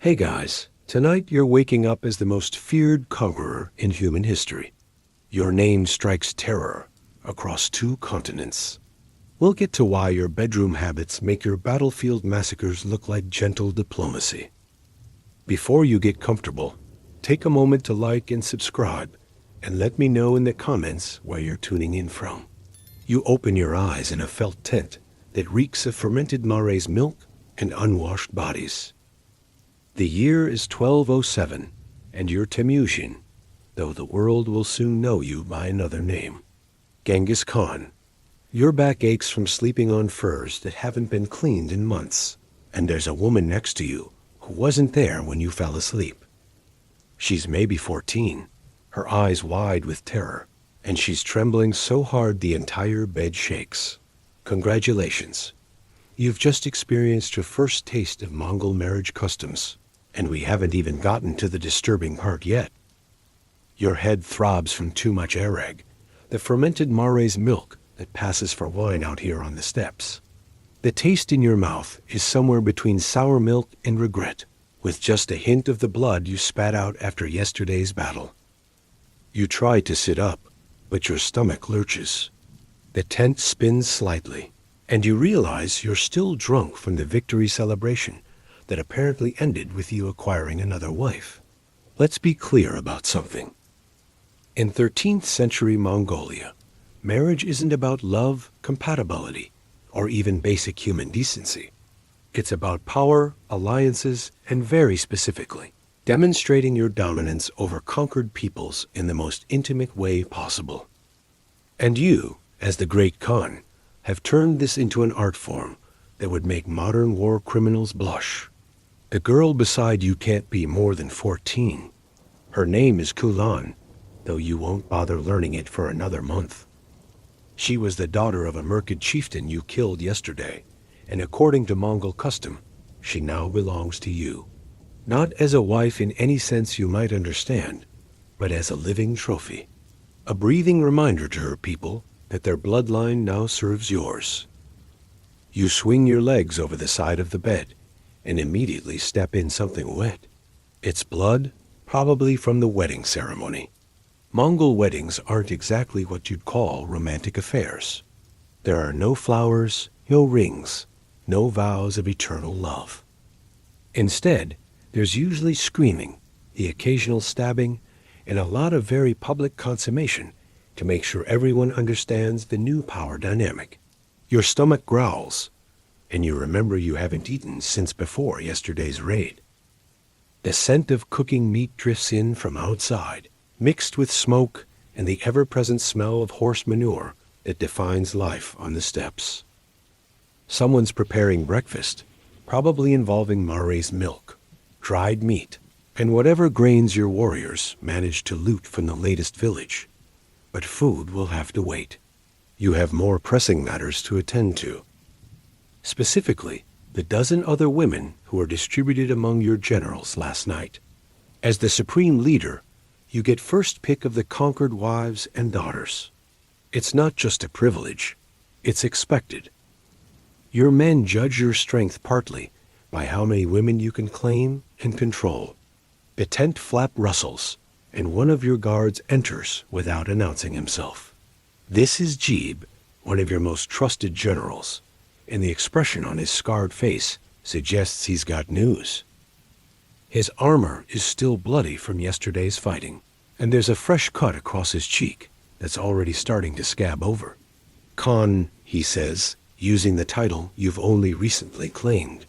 Hey guys, tonight you're waking up as the most feared conqueror in human history. Your name strikes terror across 2 continents. We'll get to why your bedroom habits make your battlefield massacres look like gentle diplomacy. Before you get comfortable, take a moment to like and subscribe, and let me know in the comments where you're tuning in from. You open your eyes in a felt tent that reeks of fermented maize milk and unwashed bodies. The year is 1207, and you're Temujin, though the world will soon know you by another name. Genghis Khan. Your back aches from sleeping on furs that haven't been cleaned in months, and there's a woman next to you who wasn't there when you fell asleep. She's maybe 14, her eyes wide with terror, and she's trembling so hard the entire bed shakes. Congratulations. You've just experienced your first taste of Mongol marriage customs. And we haven't even gotten to the disturbing part yet. Your head throbs from too much arag, the fermented maize milk that passes for wine out here on the steppes. The taste in your mouth is somewhere between sour milk and regret, with just a hint of the blood you spat out after yesterday's battle. You try to sit up, but your stomach lurches. The tent spins slightly, and you realize you're still drunk from the victory celebration that apparently ended with you acquiring another wife. Let's be clear about something. In 13th century Mongolia, marriage isn't about love, compatibility, or even basic human decency. It's about power, alliances, and very specifically, demonstrating your dominance over conquered peoples in the most intimate way possible. And you, as the great Khan, have turned this into an art form that would make modern war criminals blush. The girl beside you can't be more than 14. Her name is Kulan, though you won't bother learning it for another month. She was the daughter of a Merkid chieftain you killed yesterday, and according to Mongol custom, she now belongs to you. Not as a wife in any sense you might understand, but as a living trophy. A breathing reminder to her people that their bloodline now serves yours. You swing your legs over the side of the bed, and immediately step in something wet. It's blood, probably from the wedding ceremony. Mongol weddings aren't exactly what you'd call romantic affairs. There are no flowers, no rings, no vows of eternal love. Instead, there's usually screaming, the occasional stabbing, and a lot of very public consummation to make sure everyone understands the new power dynamic. Your stomach growls, and you remember you haven't eaten since before yesterday's raid. The scent of cooking meat drifts in from outside, mixed with smoke and the ever-present smell of horse manure that defines life on the steppes. Someone's preparing breakfast, probably involving maize milk, dried meat, and whatever grains your warriors managed to loot from the latest village. But food will have to wait. You have more pressing matters to attend to. Specifically, the dozen other women who were distributed among your generals last night. As the supreme leader, you get first pick of the conquered wives and daughters. It's not just a privilege, it's expected. Your men judge your strength partly by how many women you can claim and control. The tent flap rustles, and one of your guards enters without announcing himself. This is Jeeb, one of your most trusted generals, and the expression on his scarred face suggests he's got news. His armor is still bloody from yesterday's fighting, and there's a fresh cut across his cheek that's already starting to scab over. Khan, he says, using the title you've only recently claimed.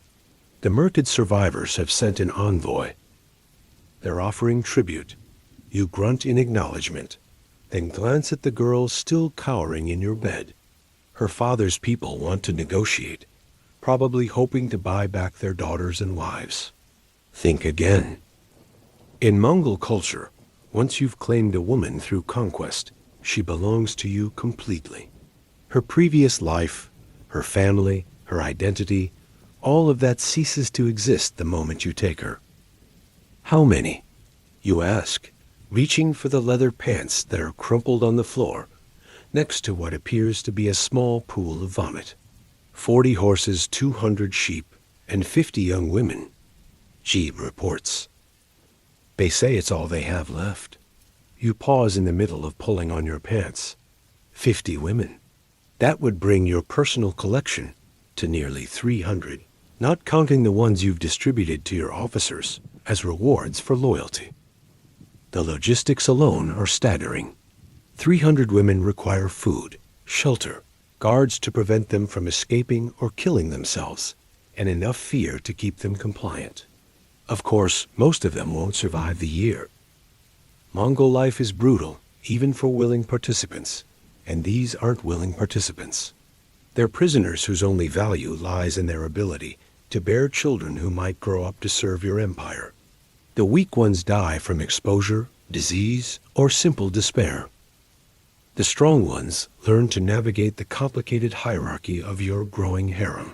The Merkid survivors have sent an envoy. They're offering tribute. You grunt in acknowledgement, then glance at the girl still cowering in your bed. Her father's people want to negotiate, probably hoping to buy back their daughters and wives. Think again. In Mongol culture, once you've claimed a woman through conquest, she belongs to you completely. Her previous life, her family, her identity, all of that ceases to exist the moment you take her. How many? You ask, reaching for the leather pants that are crumpled on the floor, next to what appears to be a small pool of vomit. 40 horses, 200 sheep, and 50 young women. Jeeb reports. They say it's all they have left. You pause in the middle of pulling on your pants. 50 women. That would bring your personal collection to nearly 300, not counting the ones you've distributed to your officers as rewards for loyalty. The logistics alone are staggering. 300 women require food, shelter, guards to prevent them from escaping or killing themselves, and enough fear to keep them compliant. Of course, most of them won't survive the year. Mongol life is brutal, even for willing participants, and these aren't willing participants. They're prisoners whose only value lies in their ability to bear children who might grow up to serve your empire. The weak ones die from exposure, disease, or simple despair. The strong ones learn to navigate the complicated hierarchy of your growing harem.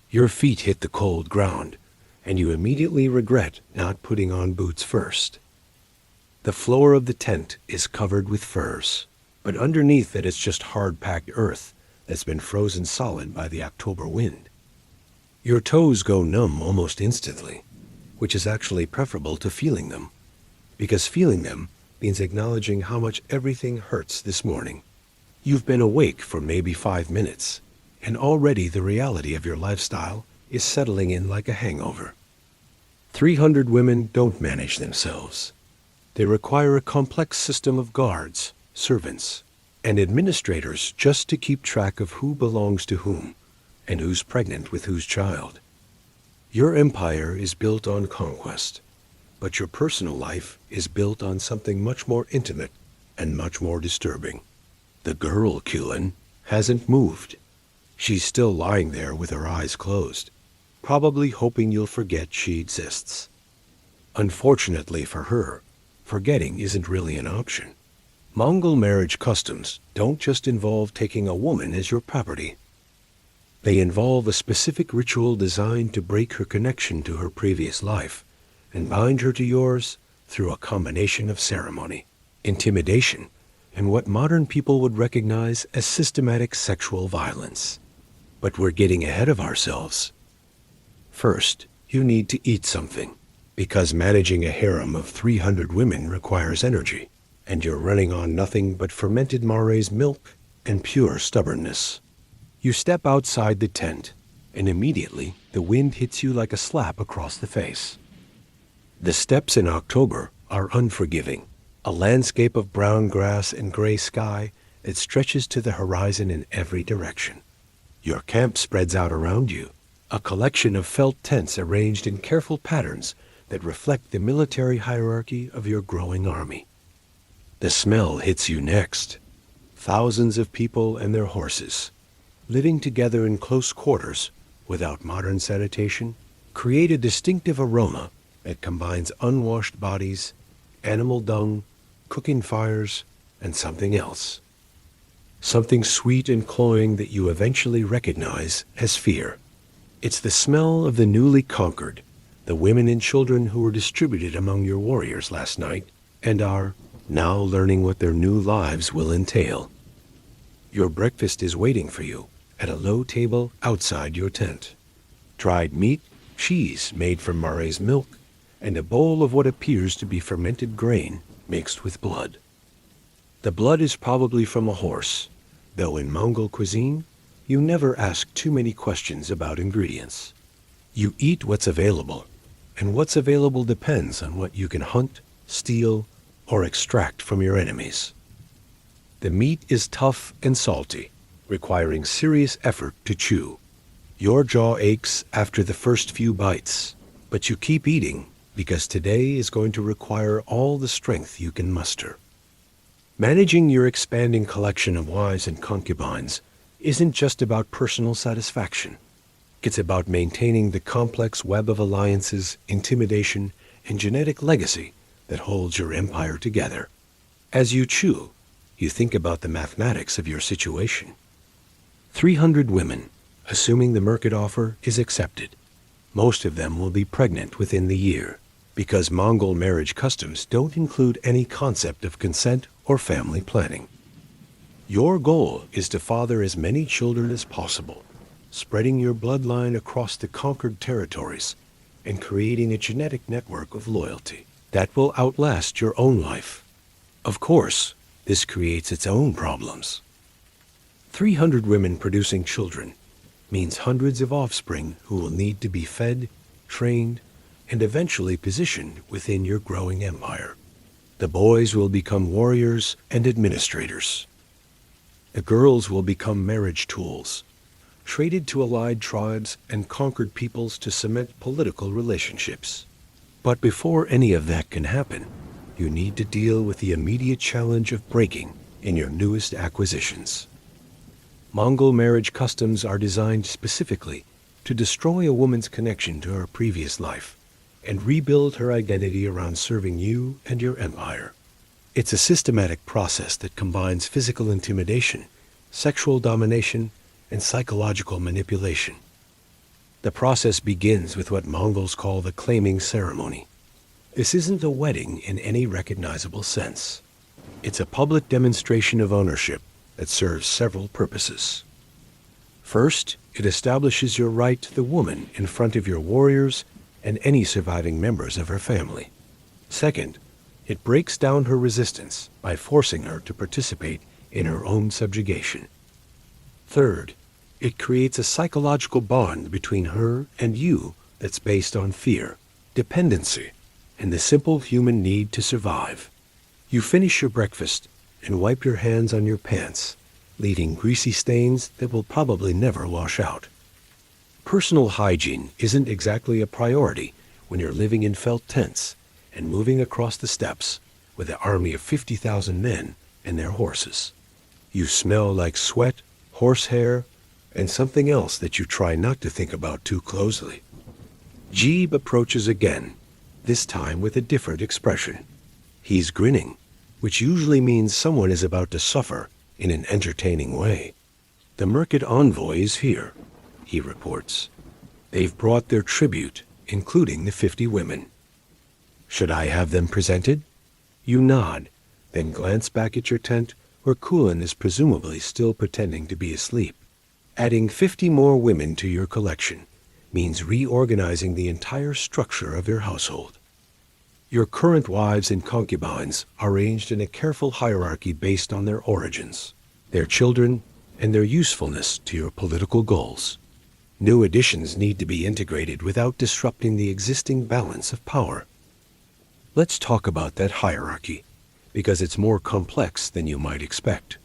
Your feet hit the cold ground, and you immediately regret not putting on boots first. The floor of the tent is covered with furs, but underneath it is just hard-packed earth that's been frozen solid by the October wind. Your toes go numb almost instantly, which is actually preferable to feeling them, because feeling them means acknowledging how much everything hurts this morning. You've been awake for maybe 5 minutes, and already the reality of your lifestyle is settling in like a hangover. 300 women don't manage themselves. They require a complex system of guards, servants, and administrators just to keep track of who belongs to whom and who's pregnant with whose child. Your empire is built on conquest, but your personal life is built on something much more intimate and much more disturbing. The girl, Kulin, hasn't moved. She's still lying there with her eyes closed, probably hoping you'll forget she exists. Unfortunately for her, forgetting isn't really an option. Mongol marriage customs don't just involve taking a woman as your property. They involve a specific ritual designed to break her connection to her previous life and bind her to yours through a combination of ceremony, intimidation, and what modern people would recognize as systematic sexual violence. But we're getting ahead of ourselves. First, you need to eat something, because managing a harem of 300 women requires energy, and you're running on nothing but fermented mare's milk and pure stubbornness. You step outside the tent, and immediately the wind hits you like a slap across the face. The steppes in October are unforgiving, a landscape of brown grass and gray sky that stretches to the horizon in every direction. Your camp spreads out around you, a collection of felt tents arranged in careful patterns that reflect the military hierarchy of your growing army. The smell hits you next. Thousands of people and their horses, living together in close quarters without modern sanitation, create a distinctive aroma that combines unwashed bodies, animal dung, cooking fires, and something else. Something sweet and cloying that you eventually recognize as fear. It's the smell of the newly conquered, the women and children who were distributed among your warriors last night and are now learning what their new lives will entail. Your breakfast is waiting for you at a low table outside your tent. Dried meat, cheese made from mare's milk, and a bowl of what appears to be fermented grain mixed with blood. The blood is probably from a horse, though in Mongol cuisine, you never ask too many questions about ingredients. You eat what's available, and what's available depends on what you can hunt, steal, or extract from your enemies. The meat is tough and salty, requiring serious effort to chew. Your jaw aches after the first few bites, but you keep eating because today is going to require all the strength you can muster. Managing your expanding collection of wives and concubines isn't just about personal satisfaction. It's about maintaining the complex web of alliances, intimidation, and genetic legacy that holds your empire together. As you chew, you think about the mathematics of your situation. 300 women, assuming the market offer is accepted. Most of them will be pregnant within the year, because Mongol marriage customs don't include any concept of consent or family planning. Your goal is to father as many children as possible, spreading your bloodline across the conquered territories and creating a genetic network of loyalty that will outlast your own life. Of course, this creates its own problems. 300 women producing children means hundreds of offspring who will need to be fed, trained, and eventually positioned within your growing empire. The boys will become warriors and administrators. The girls will become marriage tools, traded to allied tribes and conquered peoples to cement political relationships. But before any of that can happen, you need to deal with the immediate challenge of breaking in your newest acquisitions. Mongol marriage customs are designed specifically to destroy a woman's connection to her previous life and rebuild her identity around serving you and your empire. It's a systematic process that combines physical intimidation, sexual domination, and psychological manipulation. The process begins with what Mongols call the claiming ceremony. This isn't a wedding in any recognizable sense. It's a public demonstration of ownership that serves several purposes. First, it establishes your right to the woman in front of your warriors and any surviving members of her family. Second, it breaks down her resistance by forcing her to participate in her own subjugation. Third, it creates a psychological bond between her and you that's based on fear, dependency, and the simple human need to survive. You finish your breakfast and wipe your hands on your pants, leaving greasy stains that will probably never wash out. Personal hygiene isn't exactly a priority when you're living in felt tents and moving across the steppes with an army of 50,000 men and their horses. You smell like sweat, horsehair, and something else that you try not to think about too closely. Jeeb approaches again, this time with a different expression. He's grinning, which usually means someone is about to suffer in an entertaining way. The Merkid envoy is here, he reports. They've brought their tribute, including the 50 women. Should I have them presented? You nod, then glance back at your tent where Kulin is presumably still pretending to be asleep. Adding 50 more women to your collection means reorganizing the entire structure of your household. Your current wives and concubines are arranged in a careful hierarchy based on their origins, their children, and their usefulness to your political goals. New additions need to be integrated without disrupting the existing balance of power. Let's talk about that hierarchy, because it's more complex than you might expect.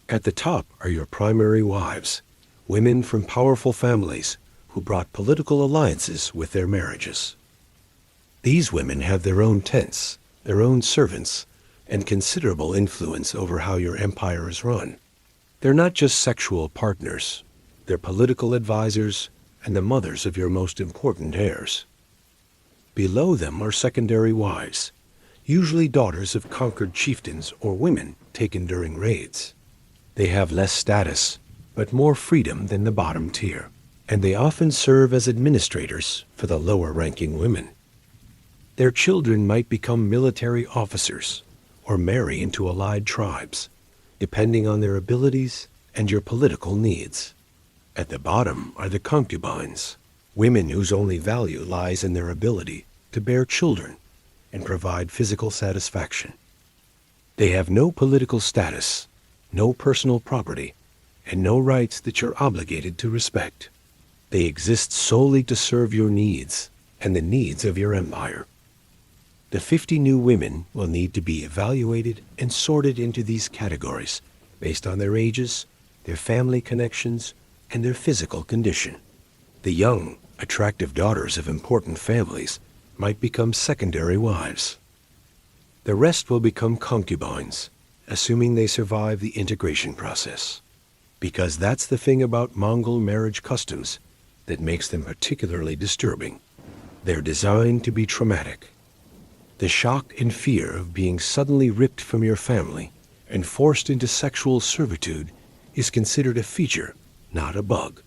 At the top are your primary wives, women from powerful families who brought political alliances with their marriages. These women have their own tents, their own servants, and considerable influence over how your empire is run. They're not just sexual partners, they're political advisors and the mothers of your most important heirs. Below them are secondary wives, usually daughters of conquered chieftains or women taken during raids. They have less status, but more freedom than the bottom tier, and they often serve as administrators for the lower-ranking women. Their children might become military officers or marry into allied tribes, depending on their abilities and your political needs. At the bottom are the concubines, women whose only value lies in their ability to bear children and provide physical satisfaction. They have no political status, no personal property, and no rights that you're obligated to respect. They exist solely to serve your needs and the needs of your empire. The 50 new women will need to be evaluated and sorted into these categories based on their ages, their family connections, and their physical condition. The young, attractive daughters of important families might become secondary wives. The rest will become concubines, assuming they survive the integration process. Because that's the thing about Mongol marriage customs that makes them particularly disturbing. They're designed to be traumatic. The shock and fear of being suddenly ripped from your family and forced into sexual servitude is considered a feature, not a bug.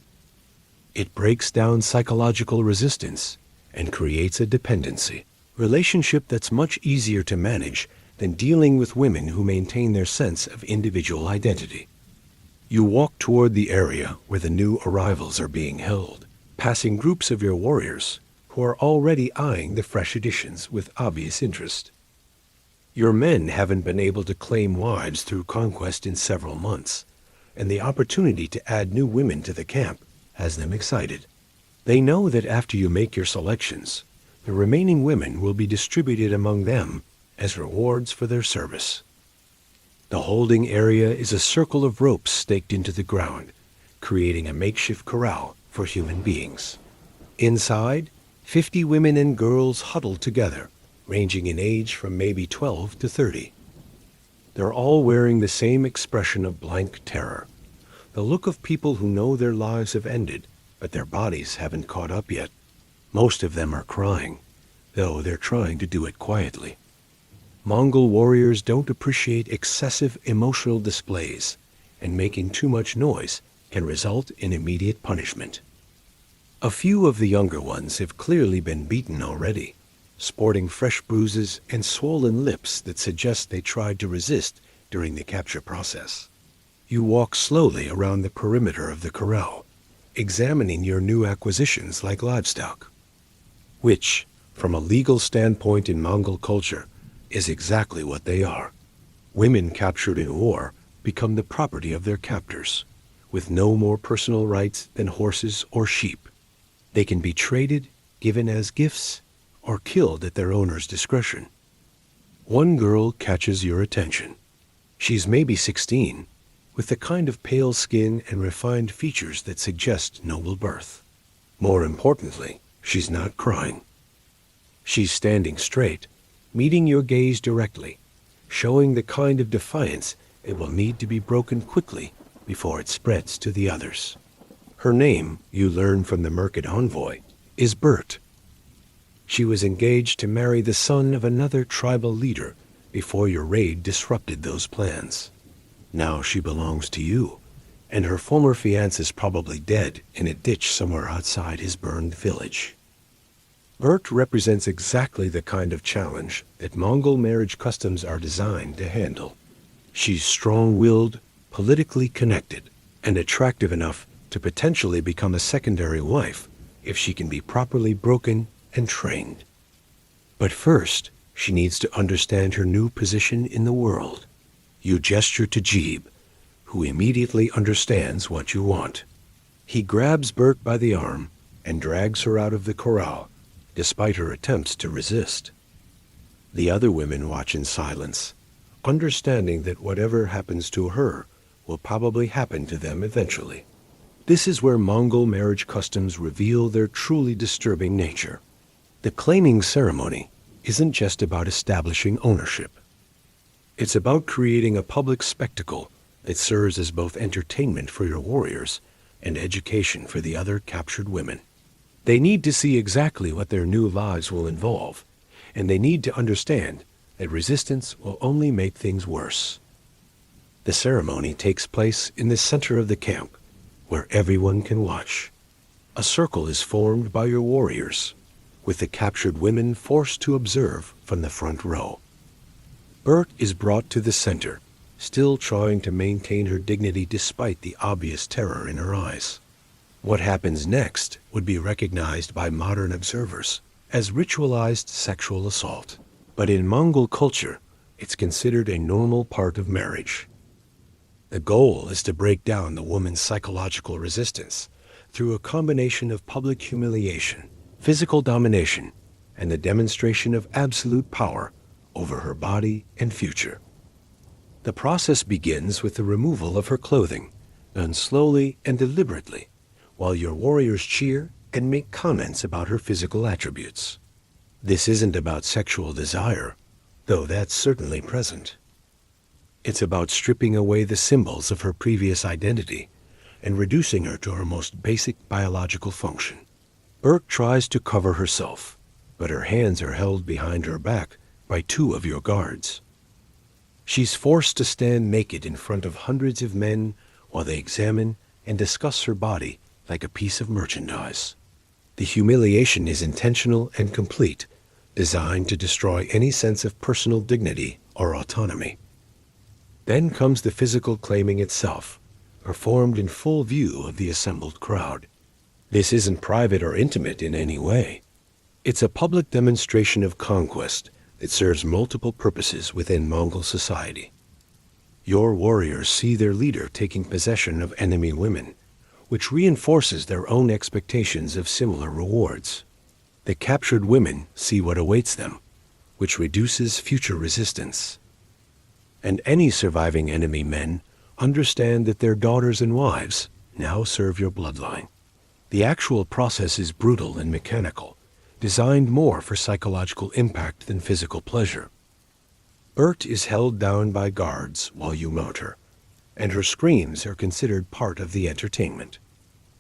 It breaks down psychological resistance and creates a dependency, relationship that's much easier to manage than dealing with women who maintain their sense of individual identity. You walk toward the area where the new arrivals are being held, passing groups of your warriors who are already eyeing the fresh additions with obvious interest. Your men haven't been able to claim wives through conquest in several months, and the opportunity to add new women to the camp has them excited. They know that after you make your selections, the remaining women will be distributed among them as rewards for their service. The holding area is a circle of ropes staked into the ground, creating a makeshift corral for human beings. Inside, 50 women and girls huddled together, ranging in age from maybe 12 to 30. They're all wearing the same expression of blank terror, the look of people who know their lives have ended, but their bodies haven't caught up yet. Most of them are crying, though they're trying to do it quietly. Mongol warriors don't appreciate excessive emotional displays, and making too much noise can result in immediate punishment. A few of the younger ones have clearly been beaten already, sporting fresh bruises and swollen lips that suggest they tried to resist during the capture process. You walk slowly around the perimeter of the corral, examining your new acquisitions like livestock, which, from a legal standpoint in Mongol culture, is exactly what they are. Women captured in war become the property of their captors, with no more personal rights than horses or sheep. They can be traded, given as gifts, or killed at their owner's discretion. One girl catches your attention. She's maybe 16, with the kind of pale skin and refined features that suggest noble birth. More importantly, she's not crying. She's standing straight, meeting your gaze directly, showing the kind of defiance it will need to be broken quickly before it spreads to the others. Her name, you learn from the Merkid envoy, is Bert. She was engaged to marry the son of another tribal leader before your raid disrupted those plans. Now she belongs to you, and her former fiancé is probably dead in a ditch somewhere outside his burned village. Bert represents exactly the kind of challenge that Mongol marriage customs are designed to handle. She's strong-willed, politically connected, and attractive enough to potentially become a secondary wife if she can be properly broken and trained. But first, she needs to understand her new position in the world. You gesture to Jeeb, who immediately understands what you want. He grabs Bert by the arm and drags her out of the corral, despite her attempts to resist. The other women watch in silence, understanding that whatever happens to her will probably happen to them eventually. This is where Mongol marriage customs reveal their truly disturbing nature. The claiming ceremony isn't just about establishing ownership. It's about creating a public spectacle that serves as both entertainment for your warriors and education for the other captured women. They need to see exactly what their new lives will involve, and they need to understand that resistance will only make things worse. The ceremony takes place in the center of the camp, where everyone can watch. A circle is formed by your warriors, with the captured women forced to observe from the front row. Bert is brought to the center, still trying to maintain her dignity despite the obvious terror in her eyes. What happens next would be recognized by modern observers as ritualized sexual assault. But in Mongol culture, it's considered a normal part of marriage. The goal is to break down the woman's psychological resistance through a combination of public humiliation, physical domination, and the demonstration of absolute power over her body and future. The process begins with the removal of her clothing, done slowly and deliberately, while your warriors cheer and make comments about her physical attributes. This isn't about sexual desire, though that's certainly present. It's about stripping away the symbols of her previous identity and reducing her to her most basic biological function. Bert tries to cover herself, but her hands are held behind her back by 2 of your guards. She's forced to stand naked in front of hundreds of men while they examine and discuss her body like a piece of merchandise. The humiliation is intentional and complete, designed to destroy any sense of personal dignity or autonomy. Then comes the physical claiming itself, performed in full view of the assembled crowd. This isn't private or intimate in any way. It's a public demonstration of conquest that serves multiple purposes within Mongol society. Your warriors see their leader taking possession of enemy women, which reinforces their own expectations of similar rewards. The captured women see what awaits them, which reduces future resistance. And any surviving enemy men understand that their daughters and wives now serve your bloodline. The actual process is brutal and mechanical, designed more for psychological impact than physical pleasure. Bert is held down by guards while you mount her, and her screams are considered part of the entertainment.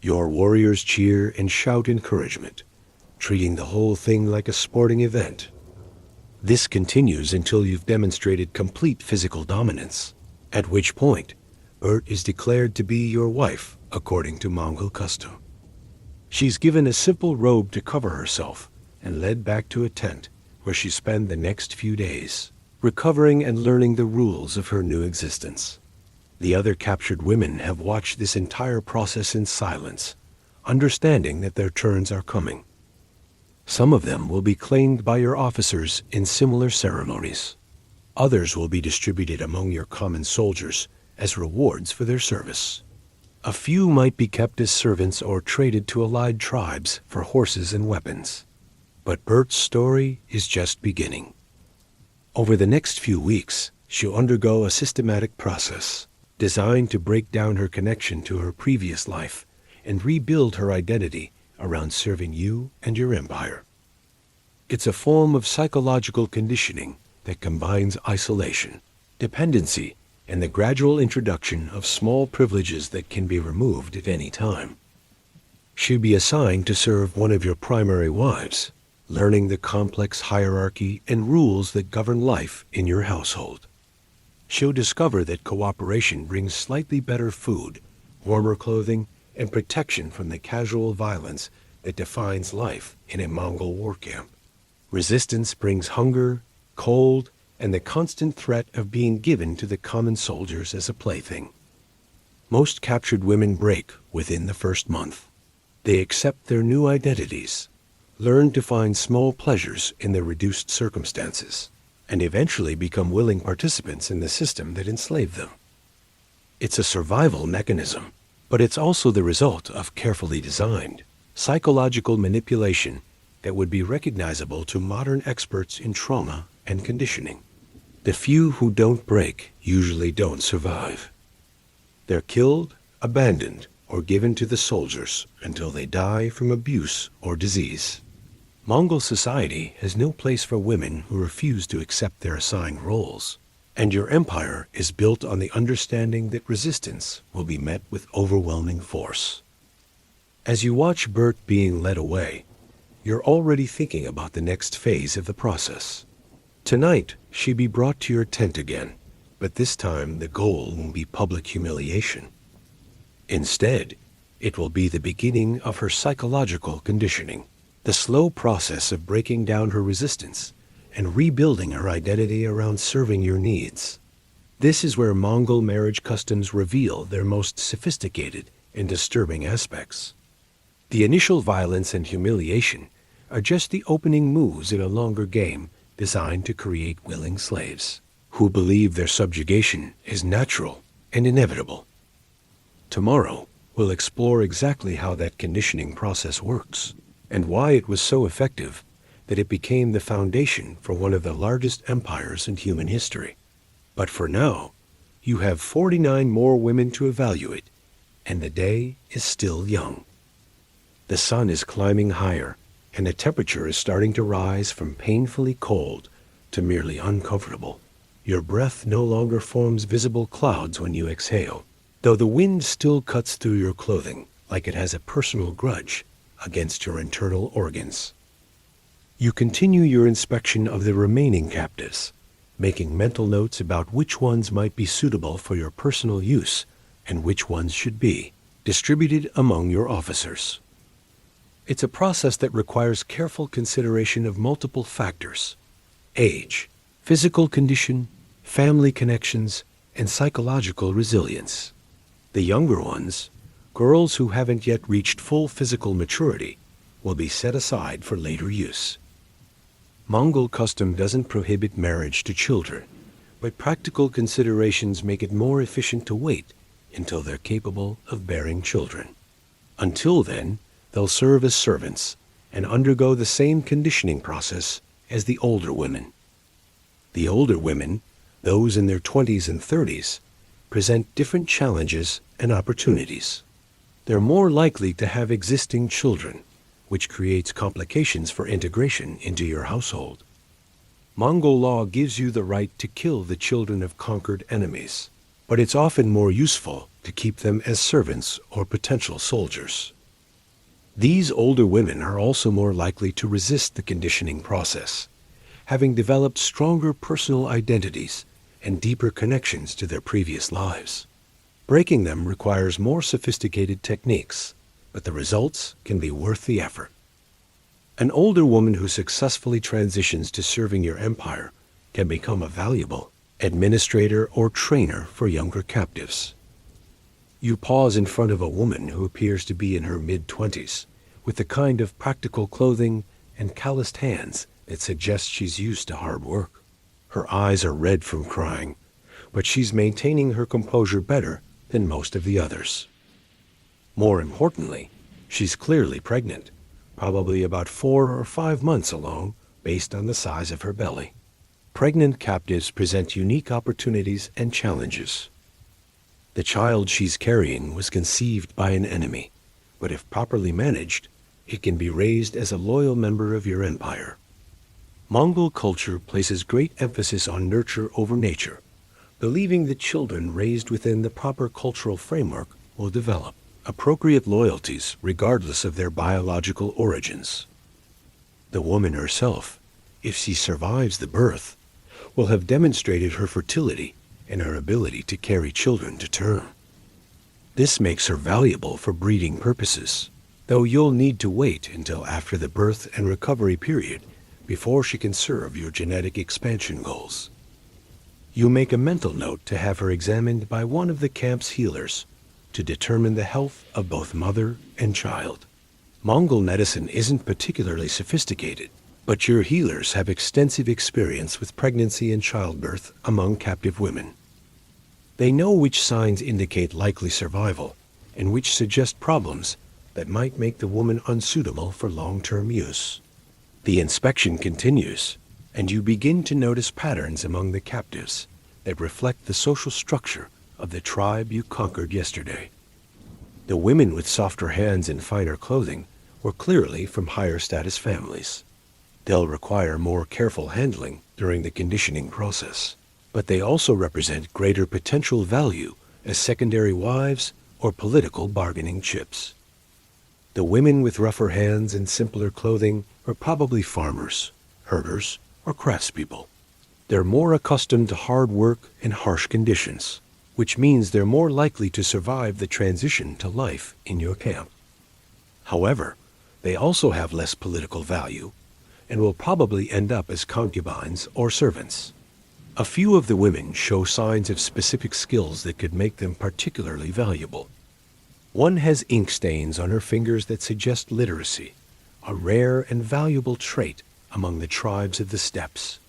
Your warriors cheer and shout encouragement, treating the whole thing like a sporting event. This continues until you've demonstrated complete physical dominance, at which point Bert is declared to be your wife according to Mongol custom. She's given a simple robe to cover herself and led back to a tent where she spent the next few days, recovering and learning the rules of her new existence. The other captured women have watched this entire process in silence, understanding that their turns are coming. Some of them will be claimed by your officers in similar ceremonies. Others will be distributed among your common soldiers as rewards for their service. A few might be kept as servants or traded to allied tribes for horses and weapons. But Bert's story is just beginning. Over the next few weeks, she'll undergo a systematic process designed to break down her connection to her previous life and rebuild her identity around serving you and your empire. It's a form of psychological conditioning that combines isolation, dependency, and the gradual introduction of small privileges that can be removed at any time. She'll be assigned to serve one of your primary wives, learning the complex hierarchy and rules that govern life in your household. She'll discover that cooperation brings slightly better food, warmer clothing, and protection from the casual violence that defines life in a Mongol war camp. Resistance brings hunger, cold, and the constant threat of being given to the common soldiers as a plaything. Most captured women break within the first month. They accept their new identities, learn to find small pleasures in their reduced circumstances, and eventually become willing participants in the system that enslaved them. It's a survival mechanism, but it's also the result of carefully designed, psychological manipulation that would be recognizable to modern experts in trauma and conditioning. The few who don't break usually don't survive. They're killed, abandoned, or given to the soldiers until they die from abuse or disease. Mongol society has no place for women who refuse to accept their assigned roles, and your empire is built on the understanding that resistance will be met with overwhelming force. As you watch Bert being led away, you're already thinking about the next phase of the process. Tonight, she'll be brought to your tent again, but this time the goal won't be public humiliation. Instead, it will be the beginning of her psychological conditioning, the slow process of breaking down her resistance and rebuilding her identity around serving your needs. This is where Mongol marriage customs reveal their most sophisticated and disturbing aspects. The initial violence and humiliation are just the opening moves in a longer game designed to create willing slaves who believe their subjugation is natural and inevitable. Tomorrow, we'll explore exactly how that conditioning process works and why it was so effective that it became the foundation for one of the largest empires in human history. But for now, you have 49 more women to evaluate, and the day is still young. The sun is climbing higher, and the temperature is starting to rise from painfully cold to merely uncomfortable. Your breath no longer forms visible clouds when you exhale, though the wind still cuts through your clothing like it has a personal grudge against your internal organs. You continue your inspection of the remaining captives, making mental notes about which ones might be suitable for your personal use and which ones should be distributed among your officers. It's a process that requires careful consideration of multiple factors: age, physical condition, family connections, and psychological resilience. The younger ones, girls who haven't yet reached full physical maturity, will be set aside for later use. Mongol custom doesn't prohibit marriage to children, but practical considerations make it more efficient to wait until they're capable of bearing children. Until then, they'll serve as servants and undergo the same conditioning process as the older women. The older women, those in their 20s and 30s, present different challenges and opportunities. They're more likely to have existing children, which creates complications for integration into your household. Mongol law gives you the right to kill the children of conquered enemies, but it's often more useful to keep them as servants or potential soldiers. These older women are also more likely to resist the conditioning process, having developed stronger personal identities and deeper connections to their previous lives. Breaking them requires more sophisticated techniques, but the results can be worth the effort. An older woman who successfully transitions to serving your empire can become a valuable administrator or trainer for younger captives. You pause in front of a woman who appears to be in her mid-20s, with the kind of practical clothing and calloused hands that suggests she's used to hard work. Her eyes are red from crying, but she's maintaining her composure better than most of the others. More importantly, she's clearly pregnant, probably about 4 or 5 months along, based on the size of her belly. Pregnant captives present unique opportunities and challenges. The child she's carrying was conceived by an enemy, but if properly managed, it can be raised as a loyal member of your empire. Mongol culture places great emphasis on nurture over nature, believing that children raised within the proper cultural framework will develop appropriate loyalties regardless of their biological origins. The woman herself, if she survives the birth, will have demonstrated her fertility and her ability to carry children to term. This makes her valuable for breeding purposes, though you'll need to wait until after the birth and recovery period before she can serve your genetic expansion goals. You make a mental note to have her examined by one of the camp's healers to determine the health of both mother and child. Mongol medicine isn't particularly sophisticated, but your healers have extensive experience with pregnancy and childbirth among captive women. They know which signs indicate likely survival and which suggest problems that might make the woman unsuitable for long-term use. The inspection continues, and you begin to notice patterns among the captives that reflect the social structure of the tribe you conquered yesterday. The women with softer hands and finer clothing were clearly from higher status families. They'll require more careful handling during the conditioning process, but they also represent greater potential value as secondary wives or political bargaining chips. The women with rougher hands and simpler clothing are probably farmers, herders, or craftspeople. They're more accustomed to hard work and harsh conditions, which means they're more likely to survive the transition to life in your camp. However, they also have less political value and will probably end up as concubines or servants. A few of the women show signs of specific skills that could make them particularly valuable. One has ink stains on her fingers that suggest literacy, a rare and valuable trait among the tribes of the steppes.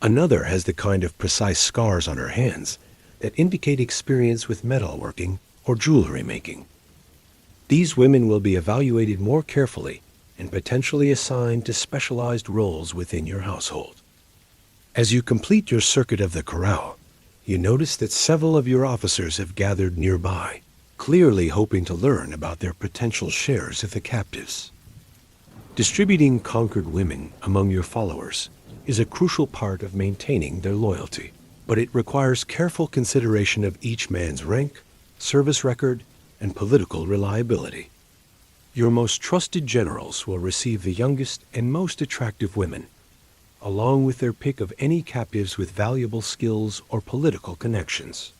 Another has the kind of precise scars on her hands that indicate experience with metalworking or jewelry making. These women will be evaluated more carefully and potentially assigned to specialized roles within your household. As you complete your circuit of the corral, you notice that several of your officers have gathered nearby, clearly hoping to learn about their potential shares of the captives. Distributing conquered women among your followers is a crucial part of maintaining their loyalty, but it requires careful consideration of each man's rank, service record, and political reliability. Your most trusted generals will receive the youngest and most attractive women, along with their pick of any captives with valuable skills or political connections.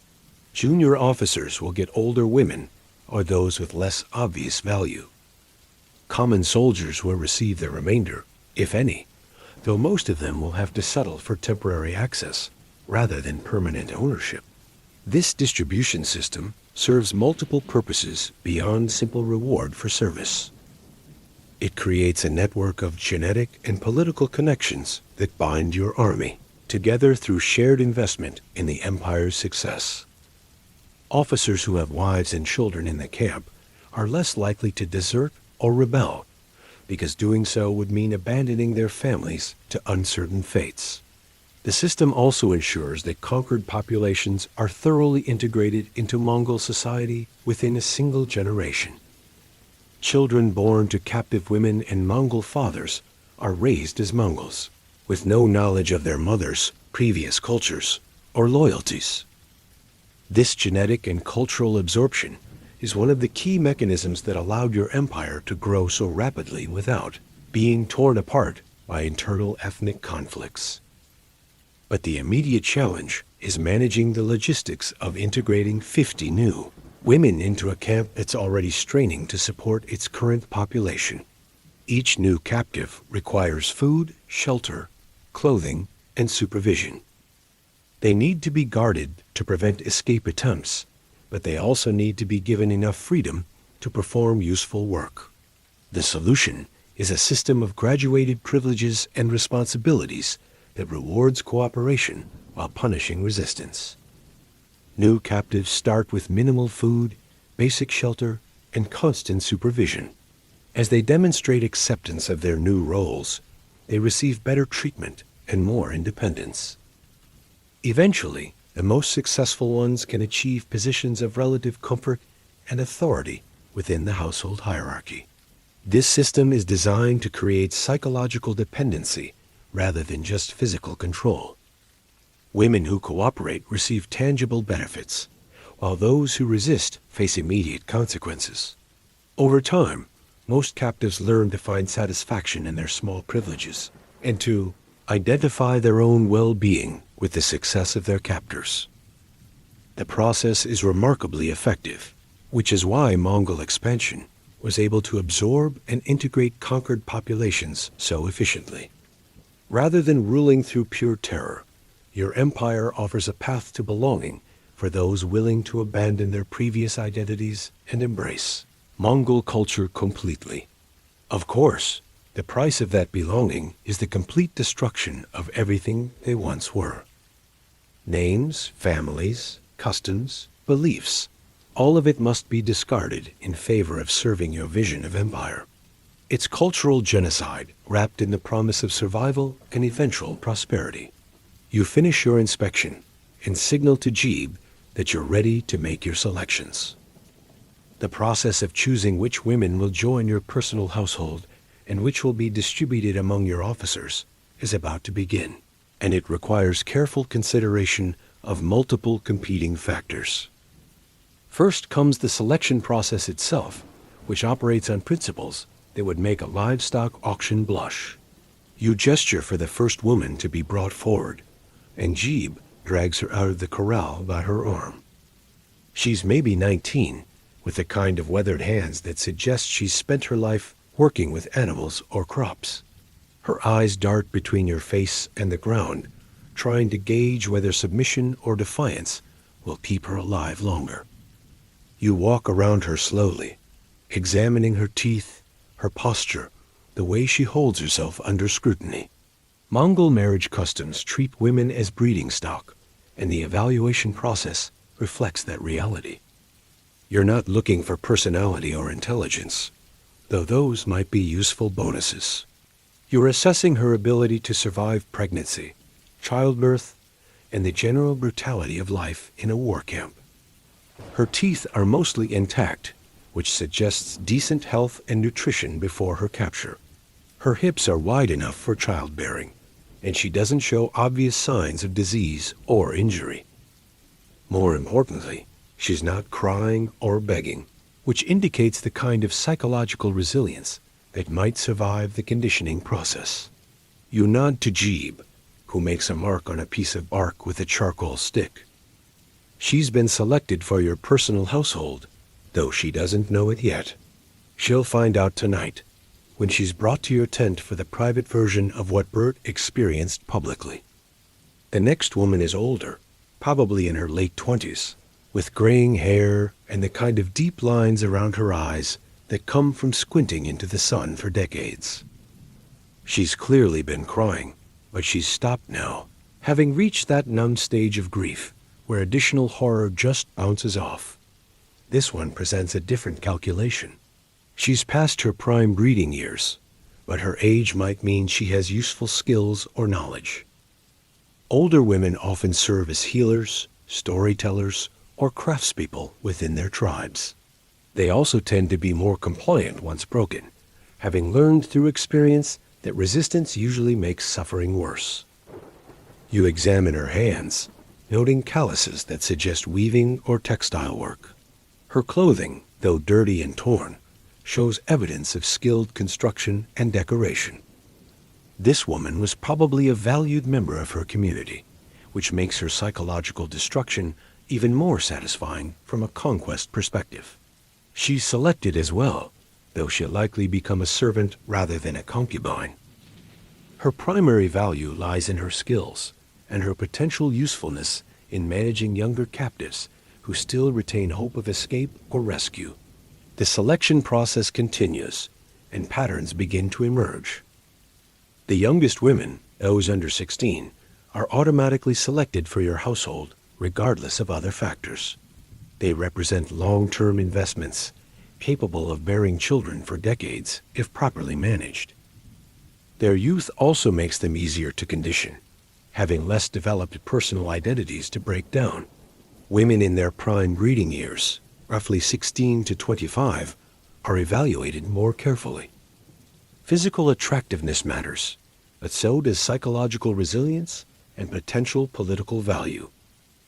Junior officers will get older women or those with less obvious value. Common soldiers will receive the remainder, if any, though most of them will have to settle for temporary access rather than permanent ownership. This distribution system serves multiple purposes beyond simple reward for service. It creates a network of genetic and political connections that bind your army together through shared investment in the empire's success. Officers who have wives and children in the camp are less likely to desert or rebel, because doing so would mean abandoning their families to uncertain fates. The system also ensures that conquered populations are thoroughly integrated into Mongol society within a single generation. Children born to captive women and Mongol fathers are raised as Mongols, with no knowledge of their mothers' previous cultures or loyalties. This genetic and cultural absorption is one of the key mechanisms that allowed your empire to grow so rapidly without being torn apart by internal ethnic conflicts. But the immediate challenge is managing the logistics of integrating 50 new women into a camp that's already straining to support its current population. Each new captive requires food, shelter, clothing, and supervision. They need to be guarded to prevent escape attempts, but they also need to be given enough freedom to perform useful work. The solution is a system of graduated privileges and responsibilities that rewards cooperation while punishing resistance. New captives start with minimal food, basic shelter, and constant supervision. As they demonstrate acceptance of their new roles, they receive better treatment and more independence. Eventually, the most successful ones can achieve positions of relative comfort and authority within the household hierarchy. This system is designed to create psychological dependency rather than just physical control. Women who cooperate receive tangible benefits, while those who resist face immediate consequences. Over time, most captives learn to find satisfaction in their small privileges and to identify their own well-being with the success of their captors. The process is remarkably effective, which is why Mongol expansion was able to absorb and integrate conquered populations so efficiently. Rather than ruling through pure terror, your empire offers a path to belonging for those willing to abandon their previous identities and embrace Mongol culture completely. Of course, the price of that belonging is the complete destruction of everything they once were. Names, families, customs, beliefs, all of it must be discarded in favor of serving your vision of empire. It's cultural genocide wrapped in the promise of survival and eventual prosperity. You finish your inspection and signal to Jeeb that you're ready to make your selections. The process of choosing which women will join your personal household and which will be distributed among your officers is about to begin, and it requires careful consideration of multiple competing factors. First comes the selection process itself, which operates on principles that would make a livestock auction blush. You gesture for the first woman to be brought forward, and Jeeb drags her out of the corral by her arm. She's maybe 19, with the kind of weathered hands that suggest she's spent her life working with animals or crops. Her eyes dart between your face and the ground, trying to gauge whether submission or defiance will keep her alive longer. You walk around her slowly, examining her teeth, her posture, the way she holds herself under scrutiny. Mongol marriage customs treat women as breeding stock, and the evaluation process reflects that reality. You're not looking for personality or intelligence, though those might be useful bonuses. You're assessing her ability to survive pregnancy, childbirth, and the general brutality of life in a war camp. Her teeth are mostly intact, which suggests decent health and nutrition before her capture. Her hips are wide enough for childbearing, and she doesn't show obvious signs of disease or injury. More importantly, she's not crying or begging, which indicates the kind of psychological resilience that might survive the conditioning process. You nod to Jeeb, who makes a mark on a piece of bark with a charcoal stick. She's been selected for your personal household, though she doesn't know it yet. She'll find out tonight, when she's brought to your tent for the private version of what Bert experienced publicly. The next woman is older, probably in her late 20s, with graying hair and the kind of deep lines around her eyes that come from squinting into the sun for decades. She's clearly been crying, but she's stopped now, having reached that numbed stage of grief where additional horror just bounces off. This one presents a different calculation. She's past her prime breeding years, but her age might mean she has useful skills or knowledge. Older women often serve as healers, storytellers, or craftspeople within their tribes. They also tend to be more compliant once broken, having learned through experience that resistance usually makes suffering worse. You examine her hands, noting calluses that suggest weaving or textile work. Her clothing, though dirty and torn, shows evidence of skilled construction and decoration. This woman was probably a valued member of her community, which makes her psychological destruction even more satisfying from a conquest perspective. She's selected as well, though she'll likely become a servant rather than a concubine. Her primary value lies in her skills and her potential usefulness in managing younger captives who still retain hope of escape or rescue. The selection process continues, and patterns begin to emerge. The youngest women, those under 16, are automatically selected for your household, regardless of other factors. They represent long-term investments, capable of bearing children for decades if properly managed. Their youth also makes them easier to condition, having less developed personal identities to break down. Women in their prime breeding years, roughly 16 to 25, are evaluated more carefully. Physical attractiveness matters, but so does psychological resilience and potential political value.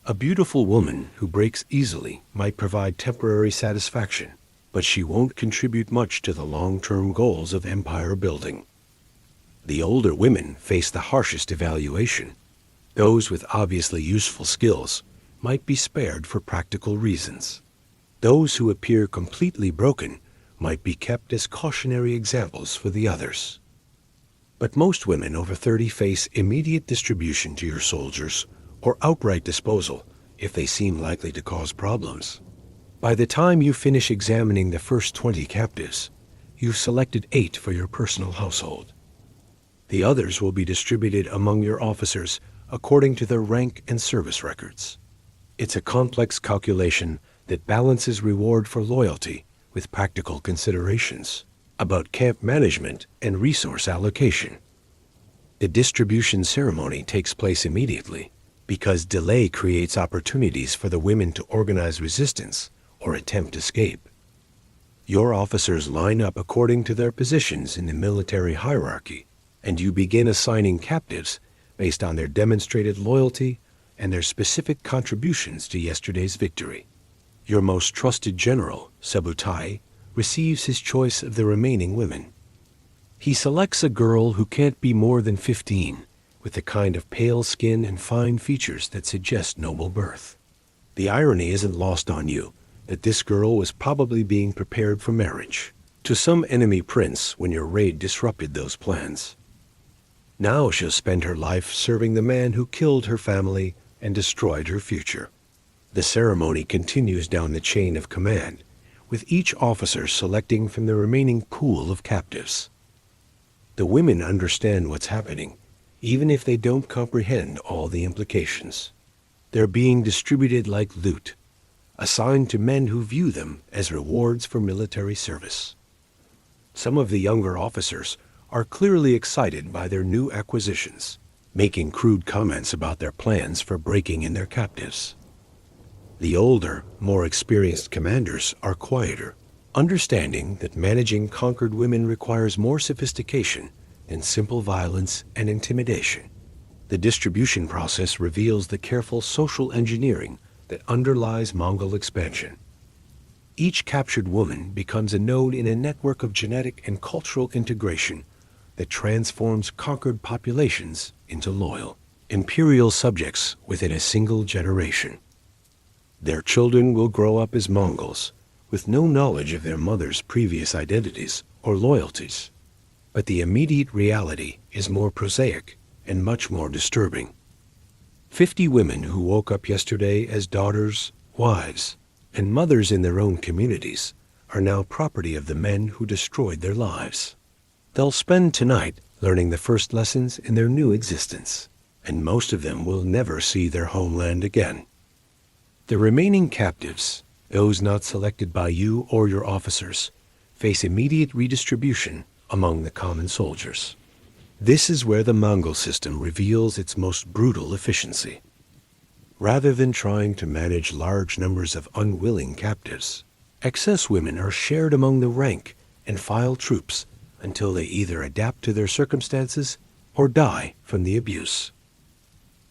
A beautiful woman who breaks easily might provide temporary satisfaction, but she won't contribute much to the long-term goals of empire building. The older women face the harshest evaluation. Those with obviously useful skills might be spared for practical reasons. Those who appear completely broken might be kept as cautionary examples for the others. But most women over 30 face immediate distribution to your soldiers or outright disposal if they seem likely to cause problems. By the time you finish examining the first 20 captives, you've selected 8 for your personal household. The others will be distributed among your officers according to their rank and service records. It's a complex calculation that balances reward for loyalty with practical considerations about camp management and resource allocation. The distribution ceremony takes place immediately because delay creates opportunities for the women to organize resistance or attempt escape. Your officers line up according to their positions in the military hierarchy, and you begin assigning captives based on their demonstrated loyalty and their specific contributions to yesterday's victory. Your most trusted general, Sabutai, receives his choice of the remaining women. He selects a girl who can't be more than 15, with the kind of pale skin and fine features that suggest noble birth. The irony isn't lost on you that this girl was probably being prepared for marriage to some enemy prince when your raid disrupted those plans. Now she'll spend her life serving the man who killed her family and destroyed her future. The ceremony continues down the chain of command, with each officer selecting from the remaining pool of captives. The women understand what's happening, even if they don't comprehend all the implications. They're being distributed like loot, assigned to men who view them as rewards for military service. Some of the younger officers are clearly excited by their new acquisitions, making crude comments about their plans for breaking in their captives. The older, more experienced commanders are quieter, understanding that managing conquered women requires more sophistication than simple violence and intimidation. The distribution process reveals the careful social engineering that underlies Mongol expansion. Each captured woman becomes a node in a network of genetic and cultural integration that transforms conquered populations into loyal, imperial subjects within a single generation. Their children will grow up as Mongols, with no knowledge of their mother's previous identities or loyalties. But the immediate reality is more prosaic and much more disturbing. 50 women who woke up yesterday as daughters, wives, and mothers in their own communities are now property of the men who destroyed their lives. They'll spend tonight learning the first lessons in their new existence, and most of them will never see their homeland again. The remaining captives, those not selected by you or your officers, face immediate redistribution among the common soldiers. This is where the Mongol system reveals its most brutal efficiency. Rather than trying to manage large numbers of unwilling captives, excess women are shared among the rank and file troops until they either adapt to their circumstances or die from the abuse.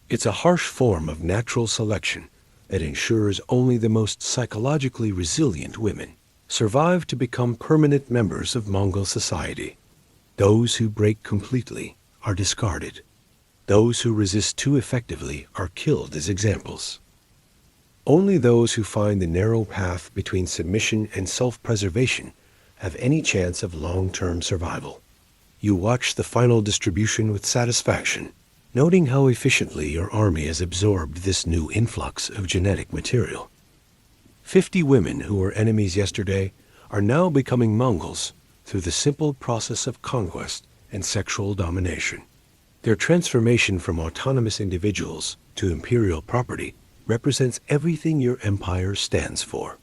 It's a harsh form of natural selection that ensures only the most psychologically resilient women survive to become permanent members of Mongol society. Those who break completely are discarded. Those who resist too effectively are killed as examples. Only those who find the narrow path between submission and self-preservation have any chance of long-term survival. You watch the final distribution with satisfaction, noting how efficiently your army has absorbed this new influx of genetic material. 50 women who were enemies yesterday are now becoming Mongols through the simple process of conquest and sexual domination. Their transformation from autonomous individuals to imperial property represents everything your empire stands for.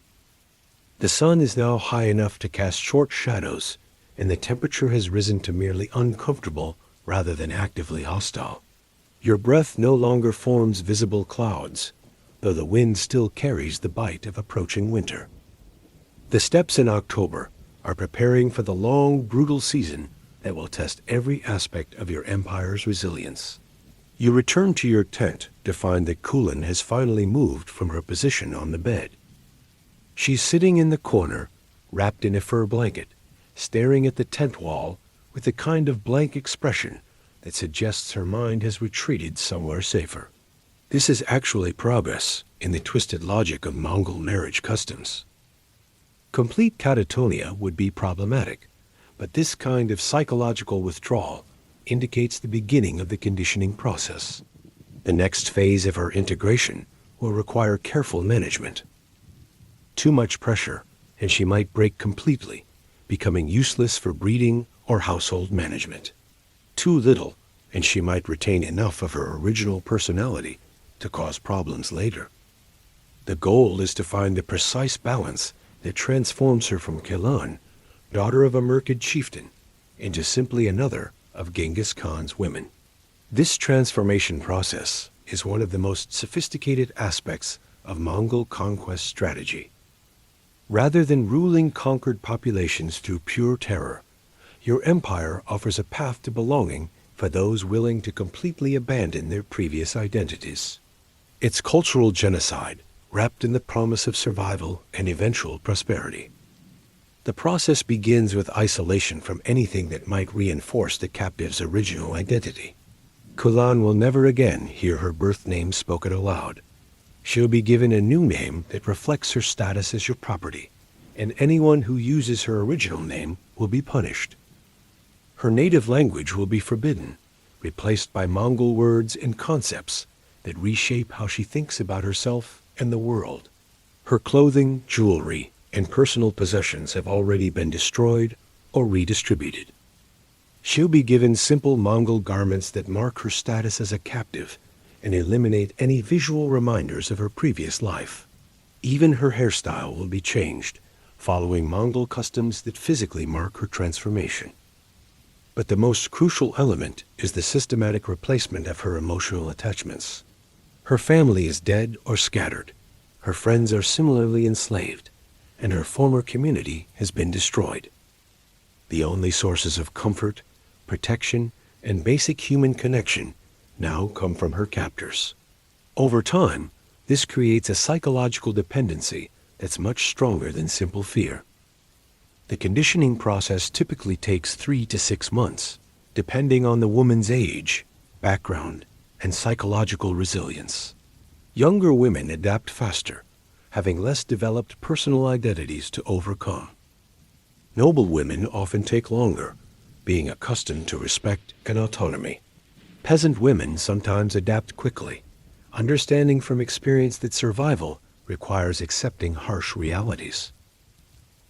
The sun is now high enough to cast short shadows, and the temperature has risen to merely uncomfortable rather than actively hostile. Your breath no longer forms visible clouds, though the wind still carries the bite of approaching winter. The steppes in October are preparing for the long, brutal season that will test every aspect of your empire's resilience. You return to your tent to find that Kulan has finally moved from her position on the bed. She's sitting in the corner, wrapped in a fur blanket, staring at the tent wall with the kind of blank expression that suggests her mind has retreated somewhere safer. This is actually progress in the twisted logic of Mongol marriage customs. Complete catatonia would be problematic, but this kind of psychological withdrawal indicates the beginning of the conditioning process. The next phase of her integration will require careful management. Too much pressure, and she might break completely, becoming useless for breeding or household management. Too little, and she might retain enough of her original personality to cause problems later. The goal is to find the precise balance that transforms her from Kelan, daughter of a Merkid chieftain, into simply another of Genghis Khan's women. This transformation process is one of the most sophisticated aspects of Mongol conquest strategy. Rather than ruling conquered populations through pure terror, your empire offers a path to belonging for those willing to completely abandon their previous identities. It's cultural genocide, wrapped in the promise of survival and eventual prosperity. The process begins with isolation from anything that might reinforce the captive's original identity. Kulan will never again hear her birth name spoken aloud. She'll be given a new name that reflects her status as your property, and anyone who uses her original name will be punished. Her native language will be forbidden, replaced by Mongol words and concepts that reshape how she thinks about herself and the world. Her clothing, jewelry, and personal possessions have already been destroyed or redistributed. She'll be given simple Mongol garments that mark her status as a captive and eliminate any visual reminders of her previous life. Even her hairstyle will be changed, following Mongol customs that physically mark her transformation. But the most crucial element is the systematic replacement of her emotional attachments. Her family is dead or scattered, her friends are similarly enslaved, and her former community has been destroyed. The only sources of comfort, protection, and basic human connection now come from her captors. Over time, this creates a psychological dependency that's much stronger than simple fear. The conditioning process typically takes 3 to 6 months, depending on the woman's age, background, and psychological resilience. Younger women adapt faster, having less developed personal identities to overcome. Noble women often take longer, being accustomed to respect and autonomy. Peasant women sometimes adapt quickly, understanding from experience that survival requires accepting harsh realities.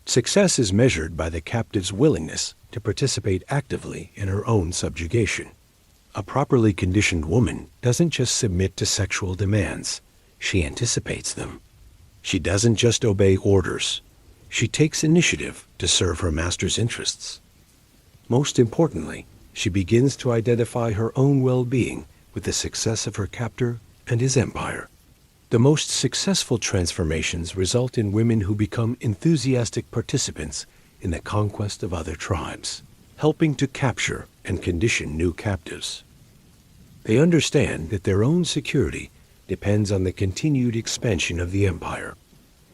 Success is measured by the captive's willingness to participate actively in her own subjugation. A properly conditioned woman doesn't just submit to sexual demands, she anticipates them. She doesn't just obey orders, she takes initiative to serve her master's interests. Most importantly, she begins to identify her own well-being with the success of her captor and his empire. The most successful transformations result in women who become enthusiastic participants in the conquest of other tribes, helping to capture and condition new captives. They understand that their own security depends on the continued expansion of the empire,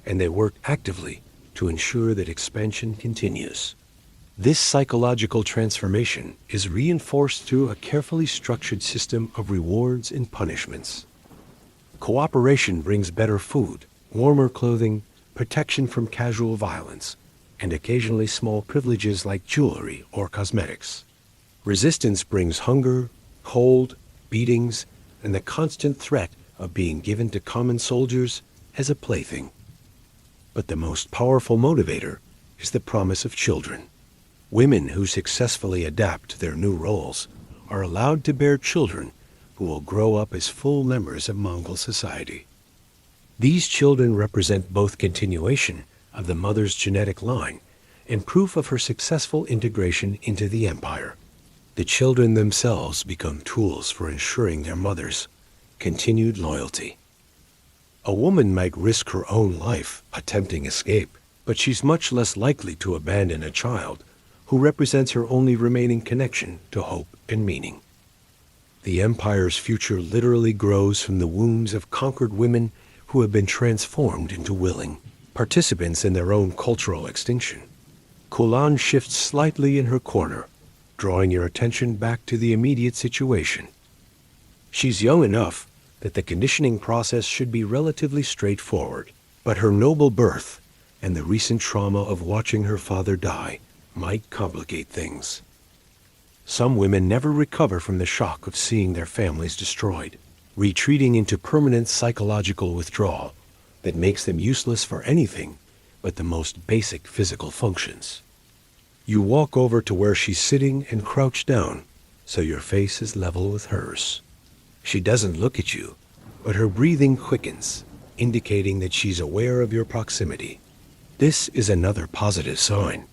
and they work actively to ensure that expansion continues. This psychological transformation is reinforced through a carefully structured system of rewards and punishments. Cooperation brings better food, warmer clothing, protection from casual violence, and occasionally small privileges like jewelry or cosmetics. Resistance brings hunger, cold, beatings, and the constant threat of being given to common soldiers as a plaything. But the most powerful motivator is the promise of children. Women who successfully adapt to their new roles are allowed to bear children who will grow up as full members of Mongol society. These children represent both continuation of the mother's genetic line and proof of her successful integration into the empire. The children themselves become tools for ensuring their mother's continued loyalty. A woman might risk her own life attempting escape, but she's much less likely to abandon a child who represents her only remaining connection to hope and meaning. The empire's future literally grows from the wombs of conquered women who have been transformed into willing participants in their own cultural extinction. Kulan shifts slightly in her corner, drawing your attention back to the immediate situation. She's young enough that the conditioning process should be relatively straightforward, but her noble birth and the recent trauma of watching her father die might complicate things. Some women never recover from the shock of seeing their families destroyed, retreating into permanent psychological withdrawal that makes them useless for anything but the most basic physical functions. You walk over to where she's sitting and crouch down so your face is level with hers. She doesn't look at you, but her breathing quickens, indicating that she's aware of your proximity. This is another positive sign.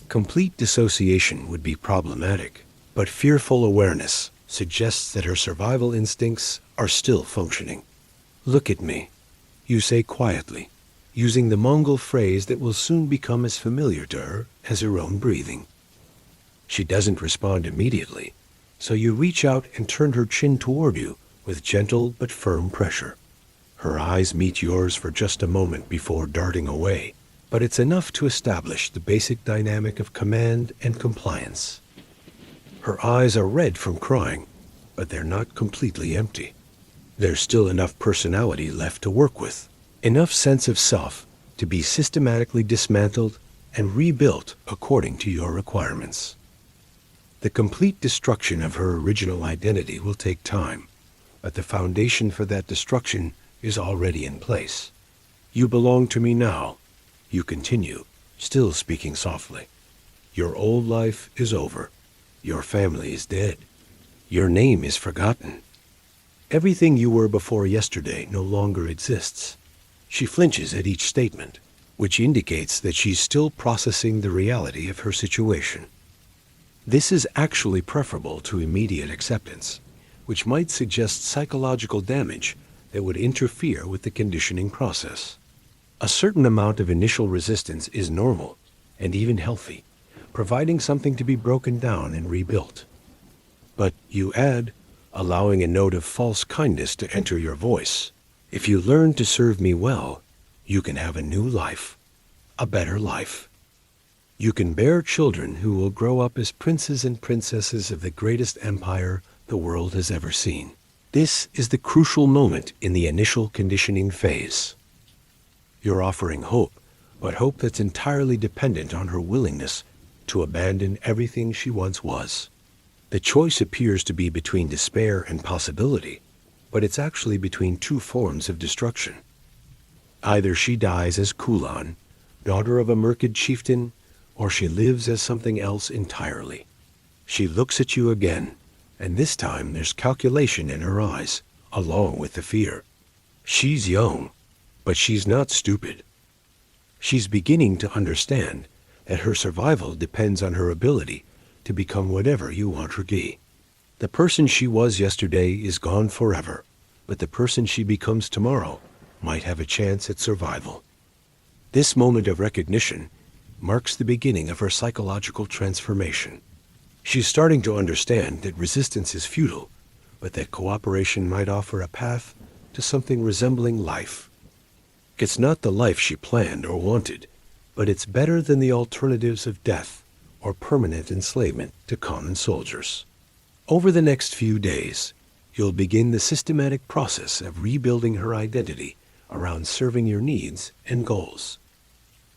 Complete dissociation would be problematic, but fearful awareness suggests that her survival instincts are still functioning. "Look at me," you say quietly, using the Mongol phrase that will soon become as familiar to her as her own breathing. She doesn't respond immediately, so you reach out and turn her chin toward you with gentle but firm pressure. Her eyes meet yours for just a moment before darting away, but it's enough to establish the basic dynamic of command and compliance. Her eyes are red from crying, but they're not completely empty. There's still enough personality left to work with, enough sense of self to be systematically dismantled and rebuilt according to your requirements. The complete destruction of her original identity will take time, but the foundation for that destruction is already in place. "You belong to me now," you continue, still speaking softly. "Your old life is over. Your family is dead. Your name is forgotten. Everything you were before yesterday no longer exists." She flinches at each statement, which indicates that she's still processing the reality of her situation. This is actually preferable to immediate acceptance, which might suggest psychological damage that would interfere with the conditioning process. A certain amount of initial resistance is normal and even healthy, providing something to be broken down and rebuilt. But you add, allowing a note of false kindness to enter your voice, "If you learn to serve me well, you can have a new life, a better life. You can bear children who will grow up as princes and princesses of the greatest empire the world has ever seen." This is the crucial moment in the initial conditioning phase. You're offering hope, but hope that's entirely dependent on her willingness to abandon everything she once was. The choice appears to be between despair and possibility, but it's actually between two forms of destruction. Either she dies as Kulan, daughter of a Merkid chieftain, or she lives as something else entirely. She looks at you again, and this time there's calculation in her eyes, along with the fear. She's young, but she's not stupid. She's beginning to understand that her survival depends on her ability to become whatever you want her to be. The person she was yesterday is gone forever, but the person she becomes tomorrow might have a chance at survival. This moment of recognition marks the beginning of her psychological transformation. She's starting to understand that resistance is futile, but that cooperation might offer a path to something resembling life. It's not the life she planned or wanted, but it's better than the alternatives of death or permanent enslavement to common soldiers. Over the next few days, you'll begin the systematic process of rebuilding her identity around serving your needs and goals.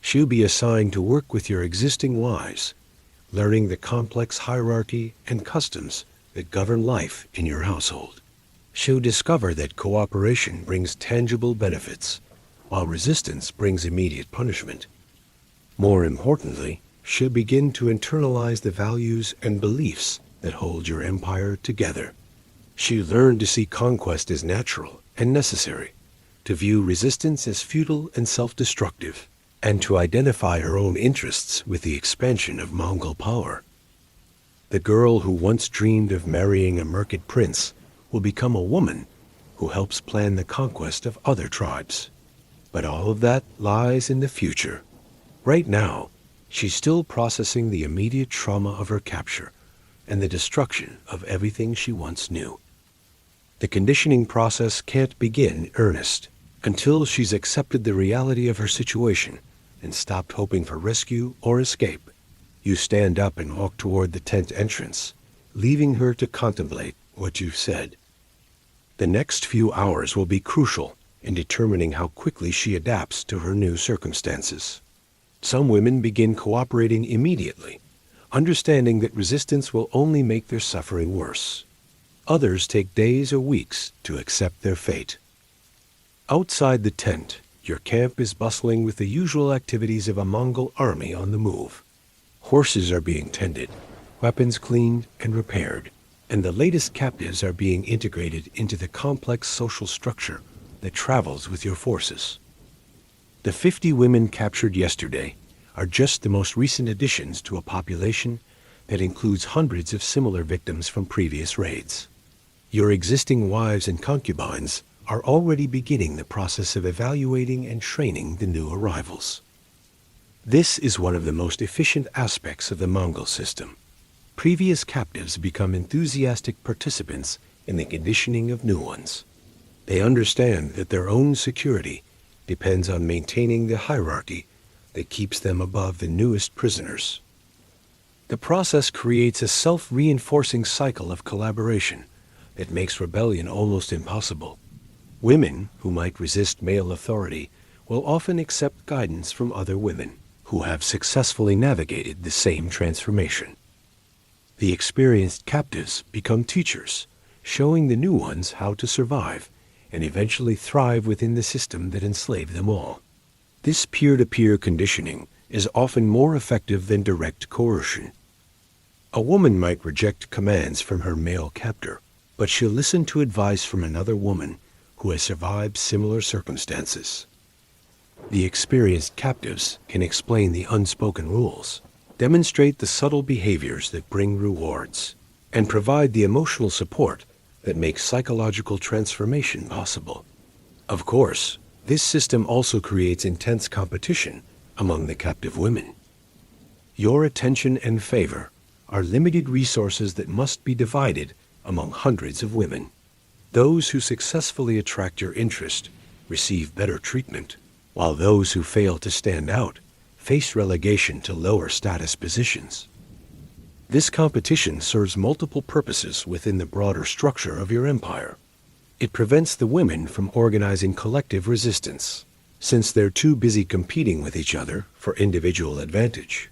She'll be assigned to work with your existing wives, learning the complex hierarchy and customs that govern life in your household. She'll discover that cooperation brings tangible benefits, while resistance brings immediate punishment. More importantly, she'll begin to internalize the values and beliefs that hold your empire together. She'll learn to see conquest as natural and necessary, to view resistance as futile and self-destructive, and to identify her own interests with the expansion of Mongol power. The girl who once dreamed of marrying a Merkid prince will become a woman who helps plan the conquest of other tribes. But all of that lies in the future. Right now, she's still processing the immediate trauma of her capture and the destruction of everything she once knew. The conditioning process can't begin in earnest until she's accepted the reality of her situation and stopped hoping for rescue or escape. You stand up and walk toward the tent entrance, leaving her to contemplate what you've said. The next few hours will be crucial in determining how quickly she adapts to her new circumstances. Some women begin cooperating immediately, understanding that resistance will only make their suffering worse. Others take days or weeks to accept their fate. Outside the tent, your camp is bustling with the usual activities of a Mongol army on the move. Horses are being tended, weapons cleaned and repaired, and the latest captives are being integrated into the complex social structure that travels with your forces. The 50 women captured yesterday are just the most recent additions to a population that includes hundreds of similar victims from previous raids. Your existing wives and concubines are already beginning the process of evaluating and training the new arrivals. This is one of the most efficient aspects of the Mongol system. Previous captives become enthusiastic participants in the conditioning of new ones. They understand that their own security depends on maintaining the hierarchy that keeps them above the newest prisoners. The process creates a self-reinforcing cycle of collaboration that makes rebellion almost impossible. Women who might resist male authority will often accept guidance from other women who have successfully navigated the same transformation. The experienced captives become teachers, showing the new ones how to survive and eventually thrive within the system that enslaved them all. This peer-to-peer conditioning is often more effective than direct coercion. A woman might reject commands from her male captor, but she'll listen to advice from another woman who has survived similar circumstances. The experienced captives can explain the unspoken rules, demonstrate the subtle behaviors that bring rewards, and provide the emotional support that makes psychological transformation possible. Of course, this system also creates intense competition among the captive women. Your attention and favor are limited resources that must be divided among hundreds of women. Those who successfully attract your interest receive better treatment, while those who fail to stand out face relegation to lower status positions. This competition serves multiple purposes within the broader structure of your empire. It prevents the women from organizing collective resistance, since they're too busy competing with each other for individual advantage.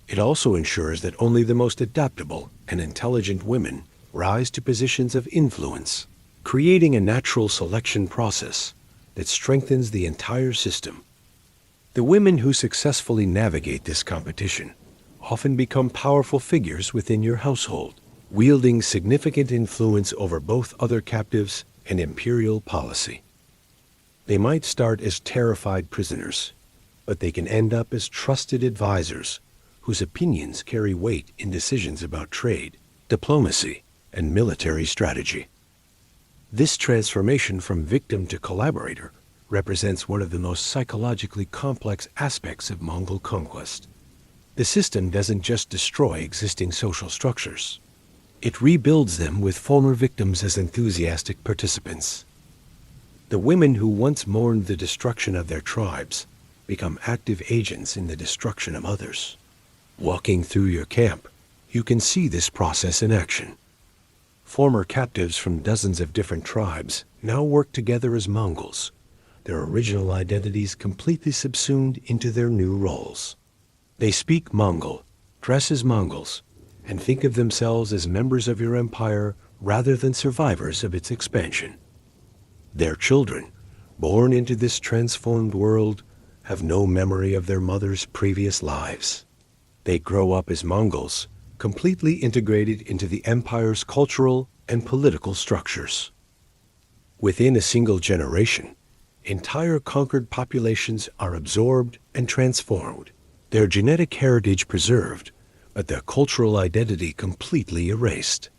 It also ensures that only the most adaptable and intelligent women rise to positions of influence, creating a natural selection process that strengthens the entire system. The women who successfully navigate this competition often become powerful figures within your household, wielding significant influence over both other captives and imperial policy. They might start as terrified prisoners, but they can end up as trusted advisors whose opinions carry weight in decisions about trade, diplomacy, and military strategy. This transformation from victim to collaborator represents one of the most psychologically complex aspects of Mongol conquest. The system doesn't just destroy existing social structures. It rebuilds them with former victims as enthusiastic participants. The women who once mourned the destruction of their tribes become active agents in the destruction of others. Walking through your camp, you can see this process in action. Former captives from dozens of different tribes now work together as Mongols, their original identities completely subsumed into their new roles. They speak Mongol, dress as Mongols, and think of themselves as members of your empire rather than survivors of its expansion. Their children, born into this transformed world, have no memory of their mother's previous lives. They grow up as Mongols, completely integrated into the empire's cultural and political structures. Within a single generation, entire conquered populations are absorbed and transformed, their genetic heritage preserved, but their cultural identity completely erased.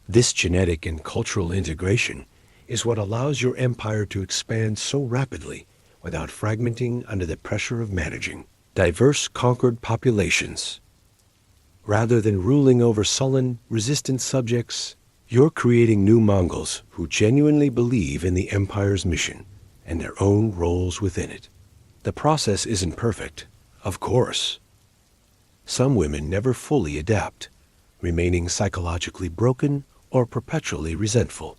This genetic and cultural integration is what allows your empire to expand so rapidly without fragmenting under the pressure of managing diverse conquered populations. Rather than ruling over sullen, resistant subjects, you're creating new Mongols who genuinely believe in the empire's mission and their own roles within it. The process isn't perfect, of course. Some women never fully adapt, remaining psychologically broken or perpetually resentful.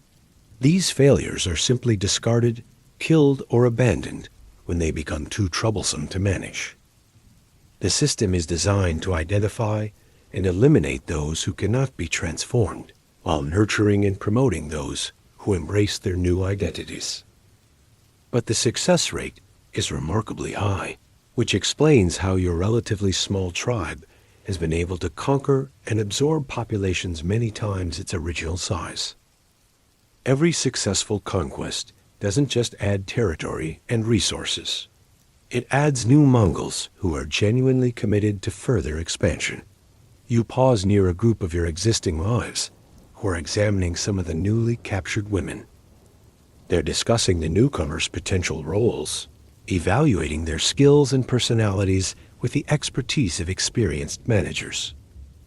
These failures are simply discarded, killed, or abandoned when they become too troublesome to manage. The system is designed to identify and eliminate those who cannot be transformed, while nurturing and promoting those who embrace their new identities. But the success rate is remarkably high, which explains how your relatively small tribe has been able to conquer and absorb populations many times its original size. Every successful conquest doesn't just add territory and resources. It adds new Mongols who are genuinely committed to further expansion. You pause near a group of your existing wives who are examining some of the newly captured women. They're discussing the newcomers' potential roles, evaluating their skills and personalities with the expertise of experienced managers.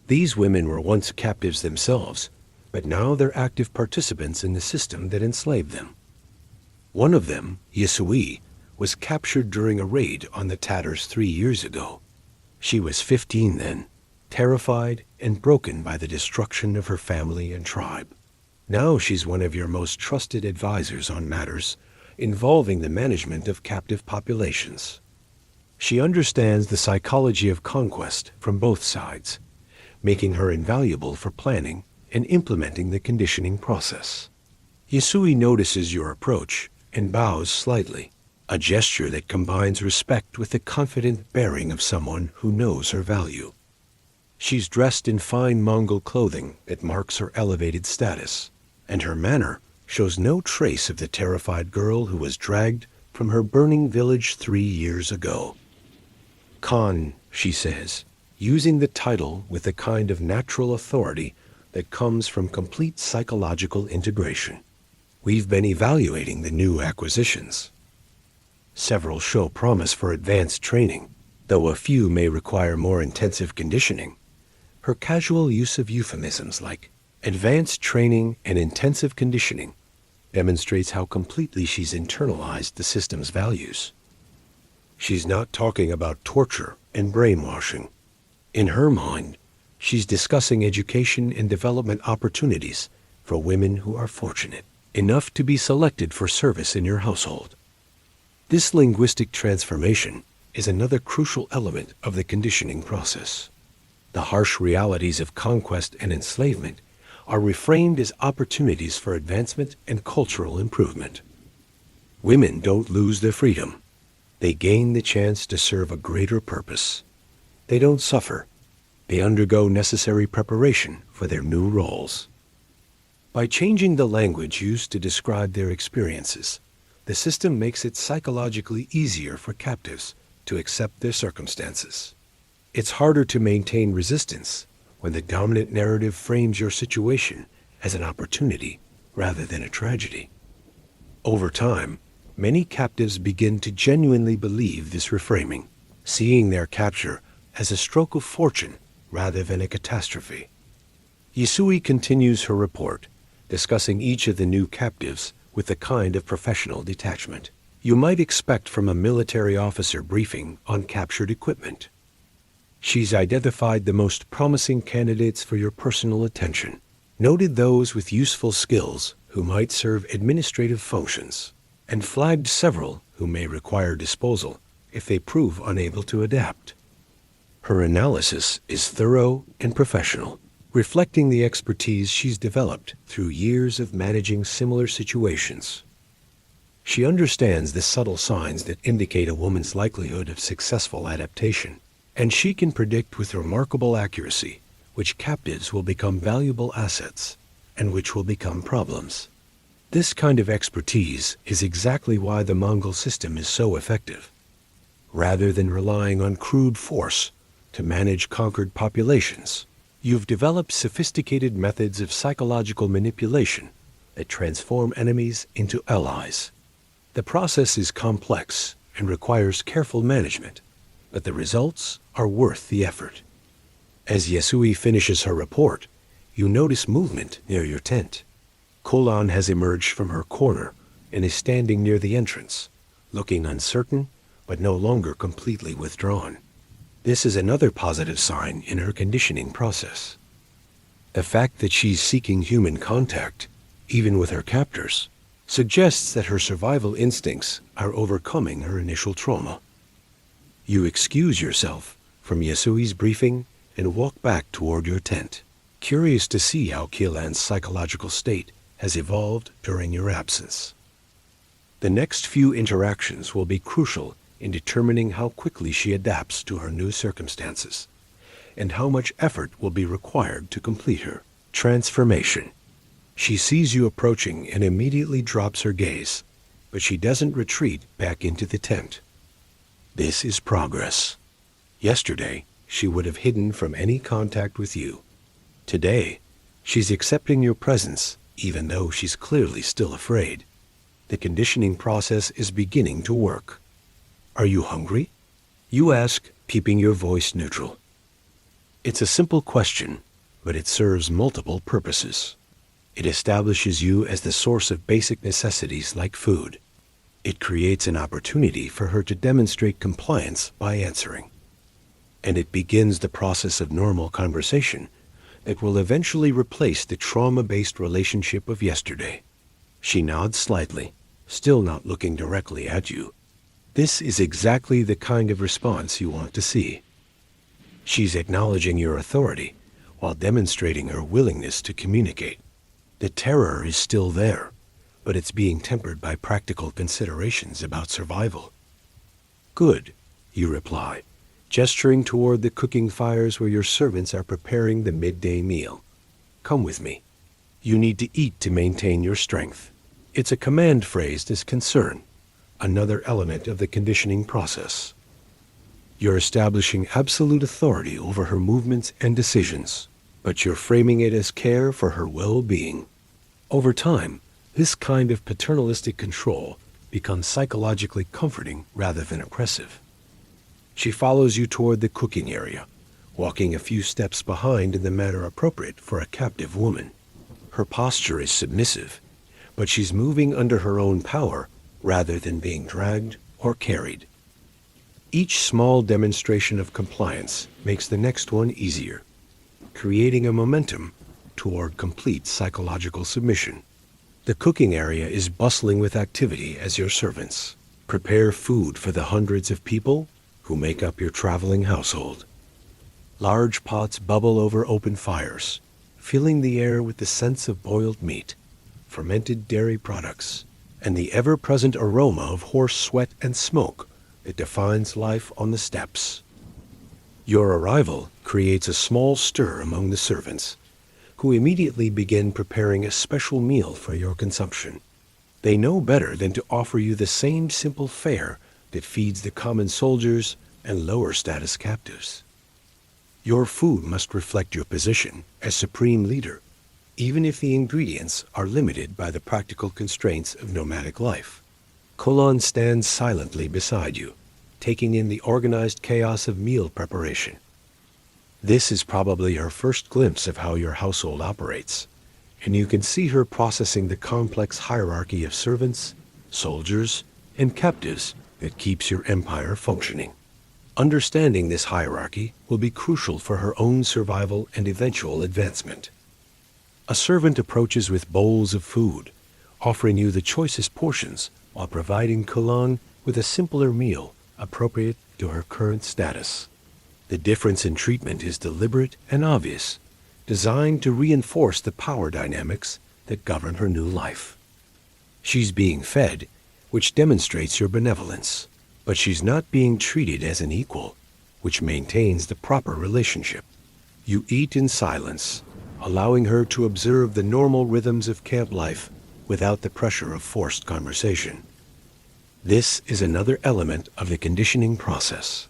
These women were once captives themselves, but now they're active participants in the system that enslaved them. One of them, Yesui, was captured during a raid on the Tatars 3 years ago. She was 15 then, terrified and broken by the destruction of her family and tribe. Now she's one of your most trusted advisors on matters involving the management of captive populations. She understands the psychology of conquest from both sides, making her invaluable for planning and implementing the conditioning process. Yesui notices your approach and bows slightly, a gesture that combines respect with the confident bearing of someone who knows her value. She's dressed in fine Mongol clothing that marks her elevated status, and her manner shows no trace of the terrified girl who was dragged from her burning village 3 years ago. Khan, she says, using the title with a kind of natural authority that comes from complete psychological integration. We've been evaluating the new acquisitions. Several show promise for advanced training, though a few may require more intensive conditioning. Her casual use of euphemisms like advanced training and intensive conditioning demonstrates how completely she's internalized the system's values. She's not talking about torture and brainwashing. In her mind, she's discussing education and development opportunities for women who are fortunate enough to be selected for service in your household. This linguistic transformation is another crucial element of the conditioning process. The harsh realities of conquest and enslavement are reframed as opportunities for advancement and cultural improvement. Women don't lose their freedom. They gain the chance to serve a greater purpose. They don't suffer. They undergo necessary preparation for their new roles. By changing the language used to describe their experiences, the system makes it psychologically easier for captives to accept their circumstances. It's harder to maintain resistance when the dominant narrative frames your situation as an opportunity rather than a tragedy. Over time, many captives begin to genuinely believe this reframing, seeing their capture as a stroke of fortune rather than a catastrophe. Yasui continues her report, discussing each of the new captives with the kind of professional detachment you might expect from a military officer briefing on captured equipment. She's identified the most promising candidates for your personal attention, noted those with useful skills who might serve administrative functions, and flagged several who may require disposal if they prove unable to adapt. Her analysis is thorough and professional, reflecting the expertise she's developed through years of managing similar situations. She understands the subtle signs that indicate a woman's likelihood of successful adaptation, and she can predict with remarkable accuracy which captives will become valuable assets and which will become problems. This kind of expertise is exactly why the Mongol system is so effective. Rather than relying on crude force to manage conquered populations, you've developed sophisticated methods of psychological manipulation that transform enemies into allies. The process is complex and requires careful management, but the results are worth the effort. As Yasui finishes her report, you notice movement near your tent. Kolan has emerged from her corner and is standing near the entrance, looking uncertain but no longer completely withdrawn. This is another positive sign in her conditioning process. The fact that she's seeking human contact, even with her captors, suggests that her survival instincts are overcoming her initial trauma. You excuse yourself from Yasui's briefing and walk back toward your tent, curious to see how Keelan's psychological state has evolved during your absence. The next few interactions will be crucial in determining how quickly she adapts to her new circumstances, and how much effort will be required to complete her transformation. She sees you approaching and immediately drops her gaze, but she doesn't retreat back into the tent. This is progress. Yesterday, she would have hidden from any contact with you. Today, she's accepting your presence, even though she's clearly still afraid. The conditioning process is beginning to work. Are you hungry? You ask, keeping your voice neutral. It's a simple question, but it serves multiple purposes. It establishes you as the source of basic necessities like food. It creates an opportunity for her to demonstrate compliance by answering. And it begins the process of normal conversation that will eventually replace the trauma-based relationship of yesterday. She nods slightly, still not looking directly at you. This is exactly the kind of response you want to see. She's acknowledging your authority while demonstrating her willingness to communicate. The terror is still there, but it's being tempered by practical considerations about survival. Good, you reply, gesturing toward the cooking fires where your servants are preparing the midday meal. Come with me. You need to eat to maintain your strength. It's a command phrased as concern, another element of the conditioning process. You're establishing absolute authority over her movements and decisions, but you're framing it as care for her well-being. Over time, this kind of paternalistic control becomes psychologically comforting rather than oppressive. She follows you toward the cooking area, walking a few steps behind in the manner appropriate for a captive woman. Her posture is submissive, but she's moving under her own power rather than being dragged or carried. Each small demonstration of compliance makes the next one easier, creating a momentum toward complete psychological submission. The cooking area is bustling with activity as your servants prepare food for the hundreds of people who make up your traveling household. Large pots bubble over open fires, filling the air with the scents of boiled meat, fermented dairy products, and the ever-present aroma of horse sweat and smoke that defines life on the steppes. Your arrival creates a small stir among the servants, who immediately begin preparing a special meal for your consumption. They know better than to offer you the same simple fare that feeds the common soldiers and lower status captives. Your food must reflect your position as supreme leader, even if the ingredients are limited by the practical constraints of nomadic life. Kulan stands silently beside you, taking in the organized chaos of meal preparation. This is probably her first glimpse of how your household operates, and you can see her processing the complex hierarchy of servants, soldiers, and captives that keeps your empire functioning. Understanding this hierarchy will be crucial for her own survival and eventual advancement. A servant approaches with bowls of food, offering you the choicest portions while providing Kulan with a simpler meal appropriate to her current status. The difference in treatment is deliberate and obvious, designed to reinforce the power dynamics that govern her new life. She's being fed, which demonstrates your benevolence, but she's not being treated as an equal, which maintains the proper relationship. You eat in silence, allowing her to observe the normal rhythms of camp life without the pressure of forced conversation. This is another element of the conditioning process.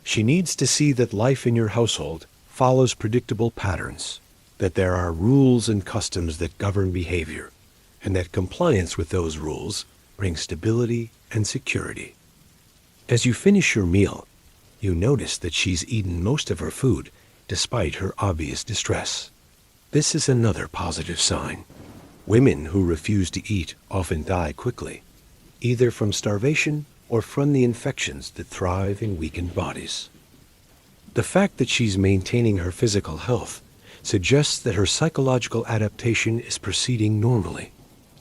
She needs to see that life in your household follows predictable patterns, that there are rules and customs that govern behavior, and that compliance with those rules brings stability and security. As you finish your meal, you notice that she's eaten most of her food despite her obvious distress. This is another positive sign. Women who refuse to eat often die quickly, either from starvation or from the infections that thrive in weakened bodies. The fact that she's maintaining her physical health suggests that her psychological adaptation is proceeding normally.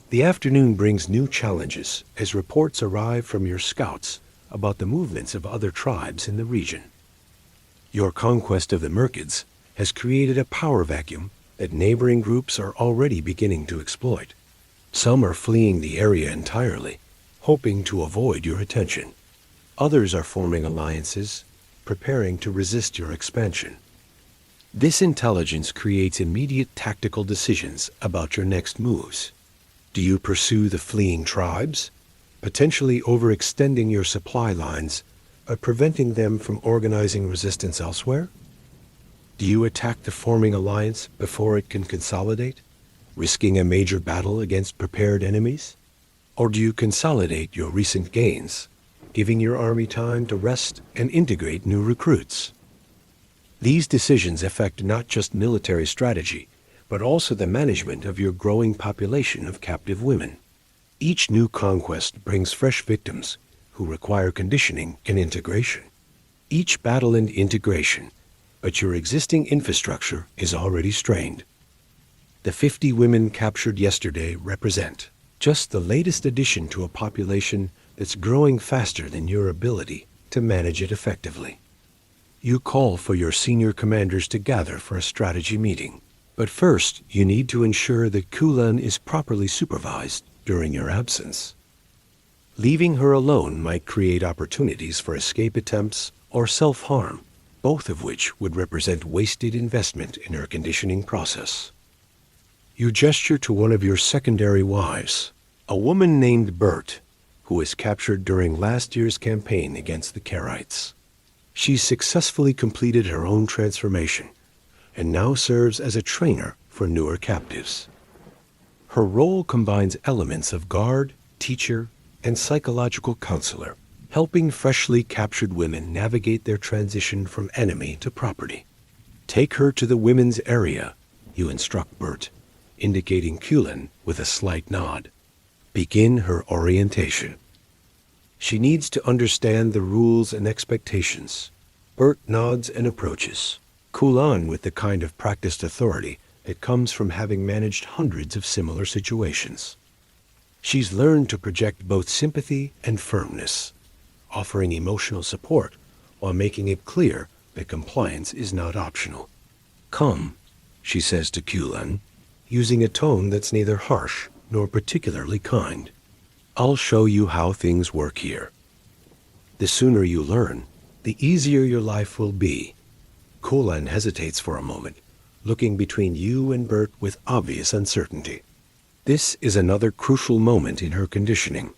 The afternoon brings new challenges as reports arrive from your scouts about the movements of other tribes in the region. Your conquest of the Merkids has created a power vacuum that neighboring groups are already beginning to exploit. Some are fleeing the area entirely, hoping to avoid your attention. Others are forming alliances, preparing to resist your expansion. This intelligence creates immediate tactical decisions about your next moves. Do you pursue the fleeing tribes, potentially overextending your supply lines or preventing them from organizing resistance elsewhere? Do you attack the forming alliance before it can consolidate, risking a major battle against prepared enemies? Or do you consolidate your recent gains, giving your army time to rest and integrate new recruits? These decisions affect not just military strategy, but also the management of your growing population of captive women. Each new conquest brings fresh victims who require conditioning and integration. Each battle and integration, but your existing infrastructure is already strained. The 50 women captured yesterday represent just the latest addition to a population that's growing faster than your ability to manage it effectively. You call for your senior commanders to gather for a strategy meeting, but first you need to ensure that Kulan is properly supervised during your absence. Leaving her alone might create opportunities for escape attempts or self-harm, both of which would represent wasted investment in her conditioning process. You gesture to one of your secondary wives, a woman named Bert, who was captured during last year's campaign against the Karaites. She's successfully completed her own transformation and now serves as a trainer for newer captives. Her role combines elements of guard, teacher, and psychological counselor, helping freshly captured women navigate their transition from enemy to property. Take her to the women's area, you instruct Bert, indicating Kulan with a slight nod. Begin her orientation. She needs to understand the rules and expectations. Bert nods and approaches, Kulan with the kind of practiced authority that comes from having managed hundreds of similar situations. She's learned to project both sympathy and firmness, offering emotional support while making it clear that compliance is not optional. Come, she says to Kulan, using a tone that's neither harsh nor particularly kind. I'll show you how things work here. The sooner you learn, the easier your life will be. Kulan hesitates for a moment, looking between you and Bert with obvious uncertainty. This is another crucial moment in her conditioning.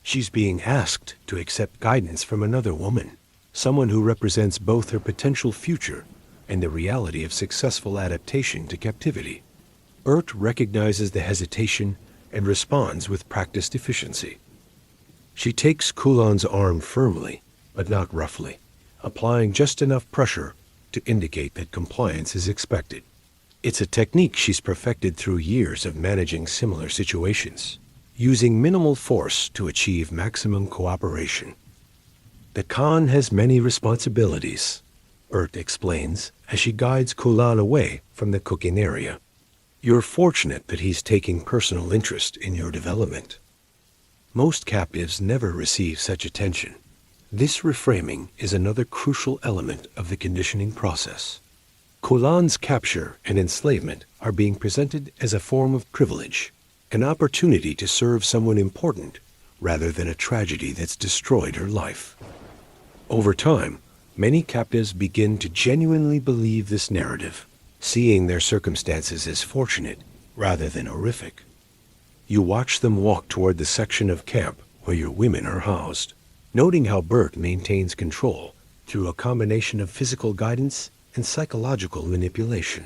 She's being asked to accept guidance from another woman, someone who represents both her potential future and the reality of successful adaptation to captivity. Bert recognizes the hesitation and responds with practiced efficiency. She takes Kulan's arm firmly, but not roughly, applying just enough pressure to indicate that compliance is expected. It's a technique she's perfected through years of managing similar situations, using minimal force to achieve maximum cooperation. The Khan has many responsibilities, Bert explains as she guides Kulan away from the cooking area. You're fortunate that he's taking personal interest in your development. Most captives never receive such attention. This reframing is another crucial element of the conditioning process. Kulan's capture and enslavement are being presented as a form of privilege, an opportunity to serve someone important rather than a tragedy that's destroyed her life. Over time, many captives begin to genuinely believe this narrative, seeing their circumstances as fortunate rather than horrific. You watch them walk toward the section of camp where your women are housed, noting how Bert maintains control through a combination of physical guidance and psychological manipulation.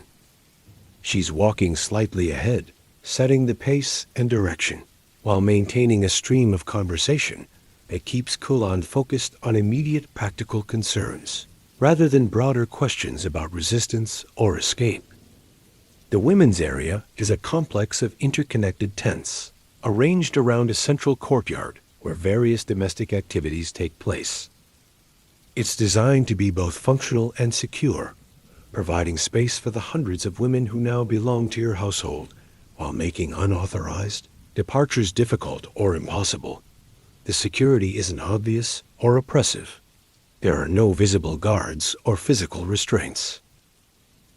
She's walking slightly ahead, setting the pace and direction, while maintaining a stream of conversation that keeps Kulan focused on immediate practical concerns, rather than broader questions about resistance or escape. The women's area is a complex of interconnected tents, arranged around a central courtyard where various domestic activities take place. It's designed to be both functional and secure, providing space for the hundreds of women who now belong to your household, while making unauthorized departures difficult or impossible. The security isn't obvious or oppressive. There are no visible guards or physical restraints.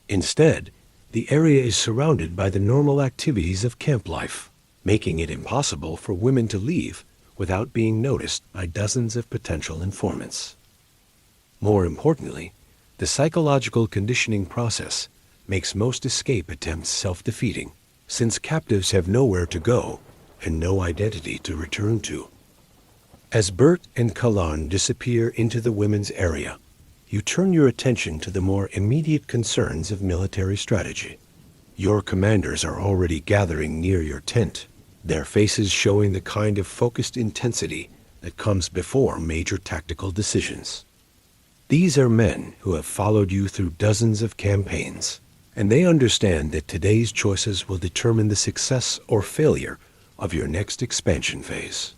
Instead, the area is surrounded by the normal activities of camp life, making it impossible for women to leave without being noticed by dozens of potential informants. More importantly, the psychological conditioning process makes most escape attempts self-defeating, since captives have nowhere to go and no identity to return to. As Bert and Kulan disappear into the women's area, you turn your attention to the more immediate concerns of military strategy. Your commanders are already gathering near your tent, their faces showing the kind of focused intensity that comes before major tactical decisions. These are men who have followed you through dozens of campaigns, and they understand that today's choices will determine the success or failure of your next expansion phase.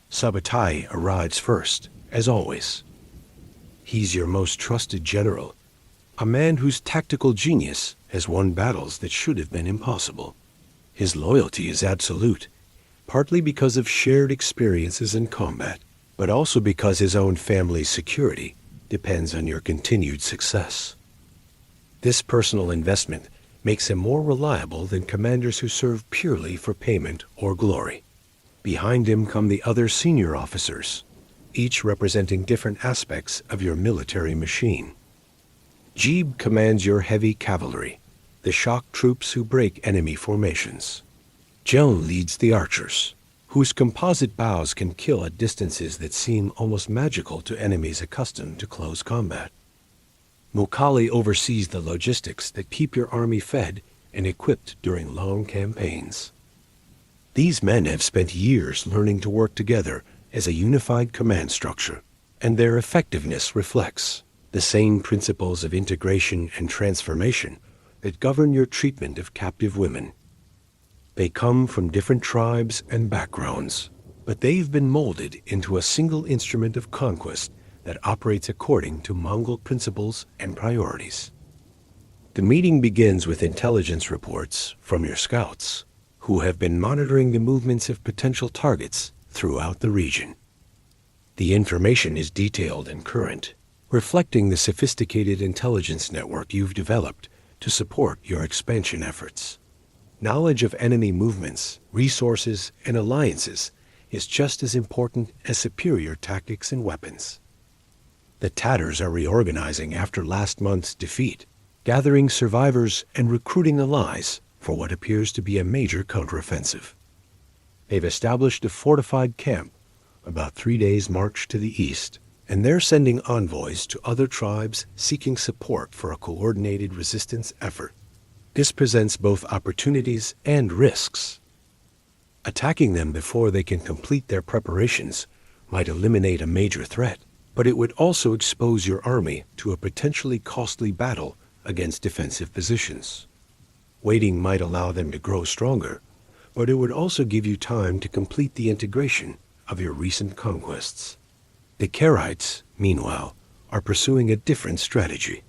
Sabbatai arrives first, as always. He's your most trusted general, a man whose tactical genius has won battles that should have been impossible. His loyalty is absolute, partly because of shared experiences in combat, but also because his own family's security depends on your continued success. This personal investment makes him more reliable than commanders who serve purely for payment or glory. Behind him come the other senior officers, each representing different aspects of your military machine. Jeeb commands your heavy cavalry, the shock troops who break enemy formations. Joan leads the archers, whose composite bows can kill at distances that seem almost magical to enemies accustomed to close combat. Mukali oversees the logistics that keep your army fed and equipped during long campaigns. These men have spent years learning to work together as a unified command structure, and their effectiveness reflects the same principles of integration and transformation that govern your treatment of captive women. They come from different tribes and backgrounds, but they've been molded into a single instrument of conquest that operates according to Mongol principles and priorities. The meeting begins with intelligence reports from your scouts, who have been monitoring the movements of potential targets throughout the region. The information is detailed and current, reflecting the sophisticated intelligence network you've developed to support your expansion efforts. Knowledge of enemy movements, resources, and alliances is just as important as superior tactics and weapons. The Tatars are reorganizing after last month's defeat, gathering survivors and recruiting allies for what appears to be a major counteroffensive. They've established a fortified camp about 3 days' march to the east, and they're sending envoys to other tribes seeking support for a coordinated resistance effort. This presents both opportunities and risks. Attacking them before they can complete their preparations might eliminate a major threat, but it would also expose your army to a potentially costly battle against defensive positions. Waiting might allow them to grow stronger, but it would also give you time to complete the integration of your recent conquests. The Karaites, meanwhile, are pursuing a different strategy.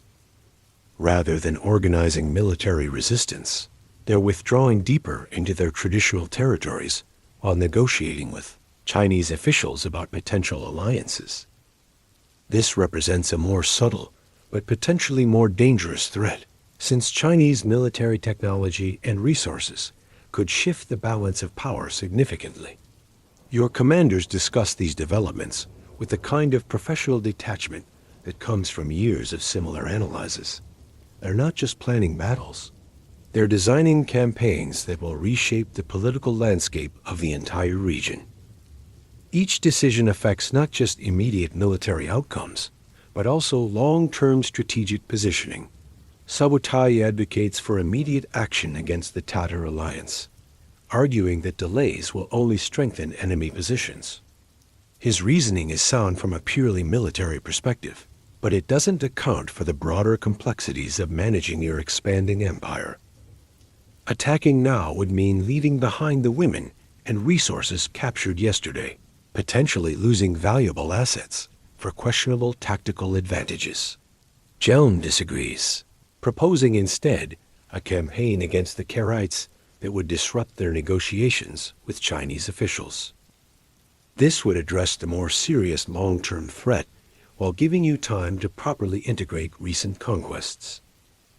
Rather than organizing military resistance, they're withdrawing deeper into their traditional territories while negotiating with Chinese officials about potential alliances. This represents a more subtle but potentially more dangerous threat, since Chinese military technology and resources could shift the balance of power significantly. Your commanders discuss these developments with the kind of professional detachment that comes from years of similar analyses. They're not just planning battles. They're designing campaigns that will reshape the political landscape of the entire region. Each decision affects not just immediate military outcomes, but also long-term strategic positioning. Subutai advocates for immediate action against the Tatar alliance, arguing that delays will only strengthen enemy positions. His reasoning is sound from a purely military perspective, but it doesn't account for the broader complexities of managing your expanding empire. Attacking now would mean leaving behind the women and resources captured yesterday, potentially losing valuable assets for questionable tactical advantages. Jelm disagrees, proposing instead a campaign against the Karaites that would disrupt their negotiations with Chinese officials. This would address the more serious long-term threat while giving you time to properly integrate recent conquests.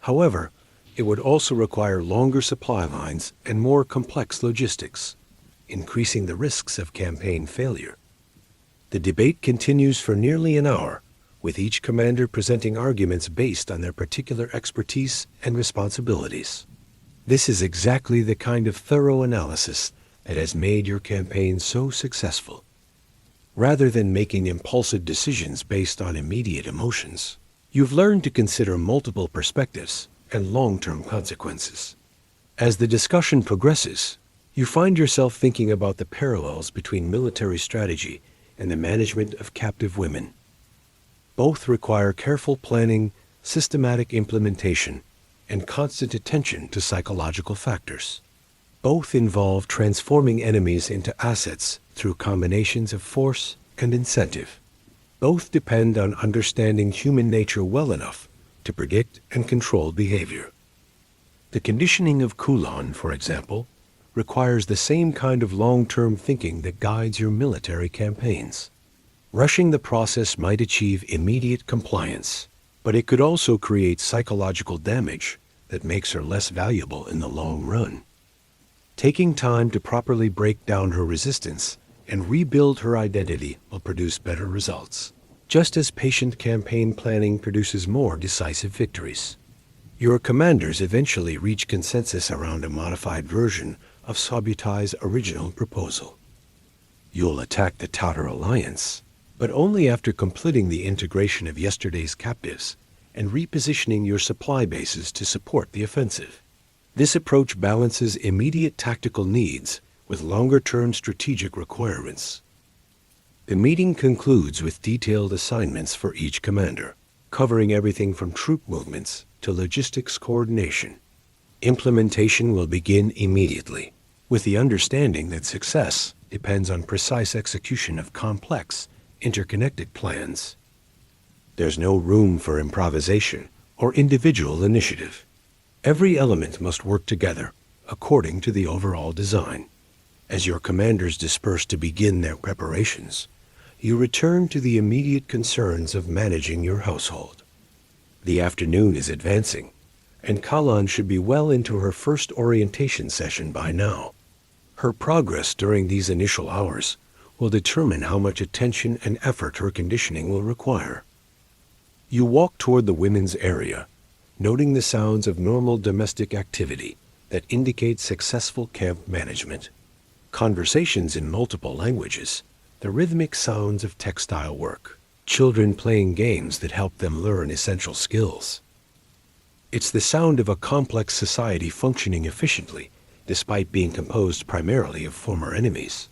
However, it would also require longer supply lines and more complex logistics, increasing the risks of campaign failure. The debate continues for nearly an hour, with each commander presenting arguments based on their particular expertise and responsibilities. This is exactly the kind of thorough analysis that has made your campaign so successful. Rather than making impulsive decisions based on immediate emotions, you've learned to consider multiple perspectives and long-term consequences. As the discussion progresses, you find yourself thinking about the parallels between military strategy and the management of captive women. Both require careful planning, systematic implementation, and constant attention to psychological factors. Both involve transforming enemies into assets through combinations of force and incentive. Both depend on understanding human nature well enough to predict and control behavior. The conditioning of Kulan, for example, requires the same kind of long-term thinking that guides your military campaigns. Rushing the process might achieve immediate compliance, but it could also create psychological damage that makes her less valuable in the long run. Taking time to properly break down her resistance and rebuild her identity will produce better results, just as patient campaign planning produces more decisive victories. Your commanders eventually reach consensus around a modified version of Subutai's original proposal. You'll attack the Tatar alliance, but only after completing the integration of yesterday's captives and repositioning your supply bases to support the offensive. This approach balances immediate tactical needs with longer-term strategic requirements. The meeting concludes with detailed assignments for each commander, covering everything from troop movements to logistics coordination. Implementation will begin immediately, with the understanding that success depends on precise execution of complex, interconnected plans. There's no room for improvisation or individual initiative. Every element must work together according to the overall design. As your commanders disperse to begin their preparations, you return to the immediate concerns of managing your household. The afternoon is advancing, and Kalan should be well into her first orientation session by now. Her progress during these initial hours will determine how much attention and effort her conditioning will require. You walk toward the women's area, noting the sounds of normal domestic activity that indicate successful camp management. Conversations in multiple languages, the rhythmic sounds of textile work, children playing games that help them learn essential skills. It's the sound of a complex society functioning efficiently, despite being composed primarily of former enemies.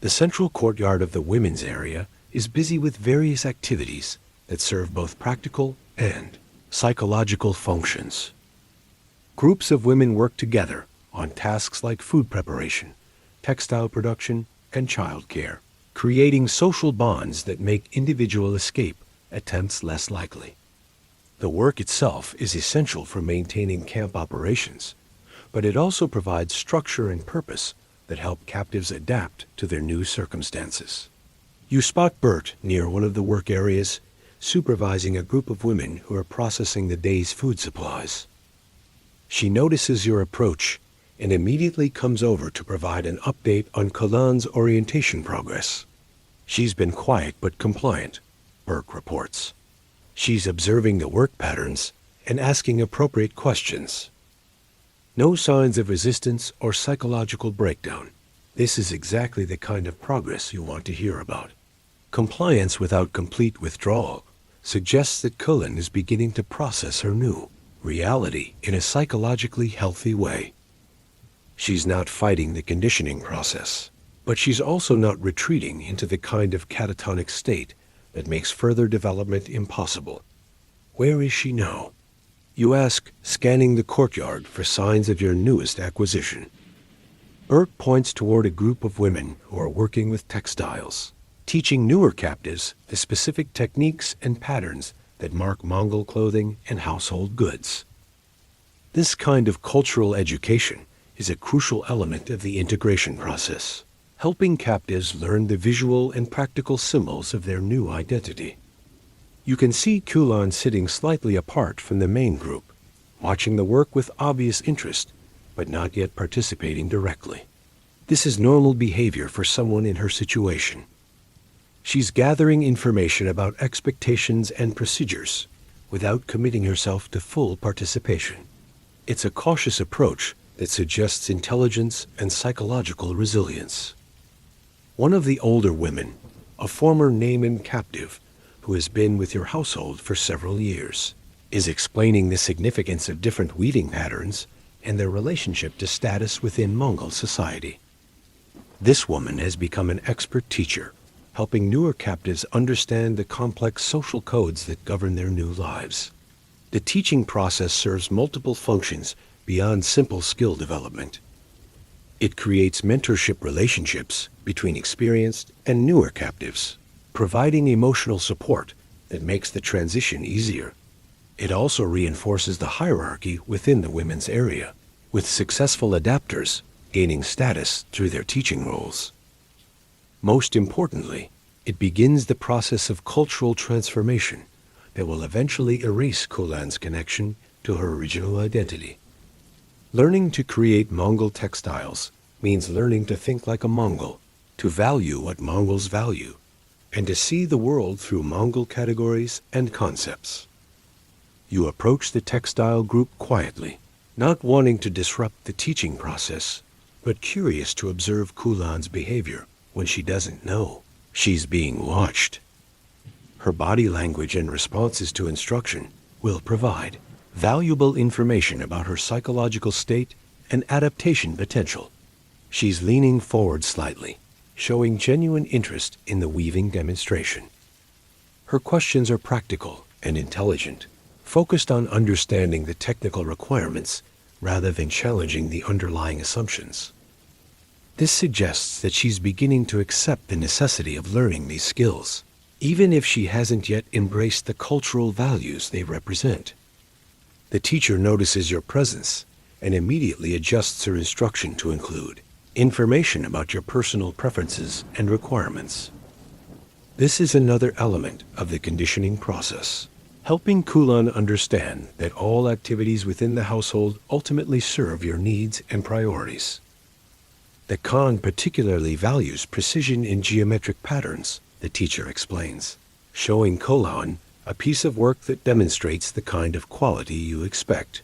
The central courtyard of the women's area is busy with various activities that serve both practical and psychological functions. Groups of women work together on tasks like food preparation, textile production, and childcare, creating social bonds that make individual escape attempts less likely. The work itself is essential for maintaining camp operations, but it also provides structure and purpose that help captives adapt to their new circumstances. You spot Bert near one of the work areas, supervising a group of women who are processing the day's food supplies. She notices your approach and immediately comes over to provide an update on Kalan's orientation progress. She's been quiet but compliant, Burke reports. She's observing the work patterns and asking appropriate questions. No signs of resistance or psychological breakdown. This is exactly the kind of progress you want to hear about. Compliance without complete withdrawal suggests that Cullen is beginning to process her new reality in a psychologically healthy way. She's not fighting the conditioning process, but she's also not retreating into the kind of catatonic state that makes further development impossible. Where is she now? You ask, scanning the courtyard for signs of your newest acquisition. Bert points toward a group of women who are working with textiles, teaching newer captives the specific techniques and patterns that mark Mongol clothing and household goods. This kind of cultural education is a crucial element of the integration process, helping captives learn the visual and practical symbols of their new identity. You can see Kulan sitting slightly apart from the main group, watching the work with obvious interest, but not yet participating directly. This is normal behavior for someone in her situation. She's gathering information about expectations and procedures without committing herself to full participation. It's a cautious approach that suggests intelligence and psychological resilience. One of the older women, a former Naaman captive who has been with your household for several years, is explaining the significance of different weaving patterns and their relationship to status within Mongol society. This woman has become an expert teacher, helping newer captives understand the complex social codes that govern their new lives. The teaching process serves multiple functions beyond simple skill development. It creates mentorship relationships between experienced and newer captives, providing emotional support that makes the transition easier. It also reinforces the hierarchy within the women's area, with successful adapters gaining status through their teaching roles. Most importantly, it begins the process of cultural transformation that will eventually erase Kulan's connection to her original identity. Learning to create Mongol textiles means learning to think like a Mongol, to value what Mongols value, and to see the world through Mongol categories and concepts. You approach the textile group quietly, not wanting to disrupt the teaching process, but curious to observe Kulan's behavior when she doesn't know she's being watched. Her body language and responses to instruction will provide valuable information about her psychological state and adaptation potential. She's leaning forward slightly, showing genuine interest in the weaving demonstration. Her questions are practical and intelligent, focused on understanding the technical requirements rather than challenging the underlying assumptions. This suggests that she's beginning to accept the necessity of learning these skills, even if she hasn't yet embraced the cultural values they represent. The teacher notices your presence and immediately adjusts her instruction to include information about your personal preferences and requirements. This is another element of the conditioning process, helping Kulan understand that all activities within the household ultimately serve your needs and priorities. The Khan particularly values precision in geometric patterns, the teacher explains, showing Kulan a piece of work that demonstrates the kind of quality you expect.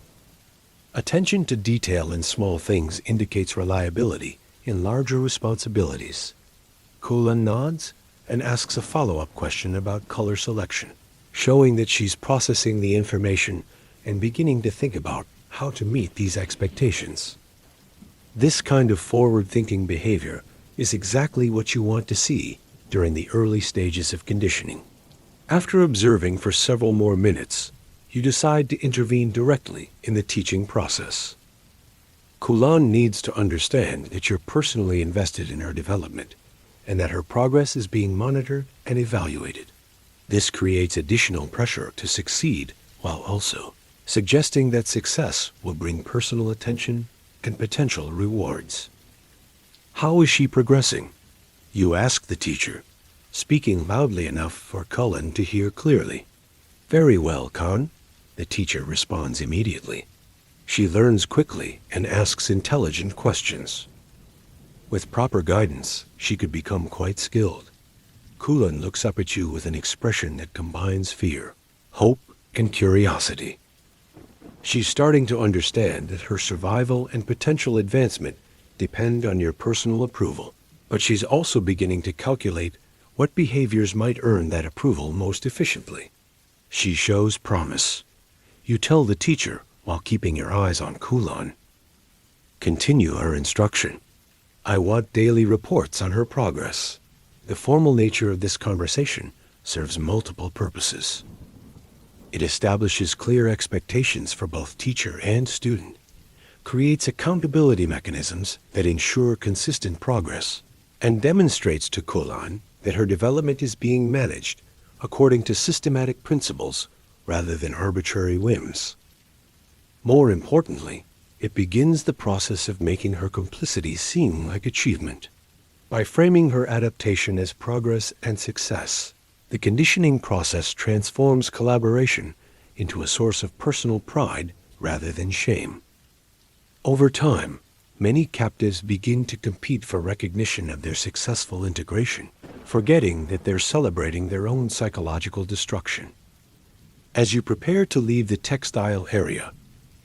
Attention to detail in small things indicates reliability in larger responsibilities. Kulan nods and asks a follow-up question about color selection, showing that she's processing the information and beginning to think about how to meet these expectations. This kind of forward-thinking behavior is exactly what you want to see during the early stages of conditioning. After observing for several more minutes, you decide to intervene directly in the teaching process. Kulan needs to understand that you're personally invested in her development and that her progress is being monitored and evaluated. This creates additional pressure to succeed while also suggesting that success will bring personal attention and potential rewards. How is she progressing? You ask the teacher, speaking loudly enough for Cullen to hear clearly. Very well, Khan, the teacher responds immediately. She learns quickly and asks intelligent questions. With proper guidance, she could become quite skilled. Kulan looks up at you with an expression that combines fear, hope, and curiosity. She's starting to understand that her survival and potential advancement depend on your personal approval, but she's also beginning to calculate what behaviors might earn that approval most efficiently. She shows promise. You tell the teacher while keeping your eyes on Kulan. Continue her instruction. I want daily reports on her progress. The formal nature of this conversation serves multiple purposes. It establishes clear expectations for both teacher and student, creates accountability mechanisms that ensure consistent progress, and demonstrates to Kulan that her development is being managed according to systematic principles rather than arbitrary whims. More importantly, it begins the process of making her complicity seem like achievement. By framing her adaptation as progress and success, the conditioning process transforms collaboration into a source of personal pride rather than shame. Over time, many captives begin to compete for recognition of their successful integration, forgetting that they're celebrating their own psychological destruction. As you prepare to leave the textile area,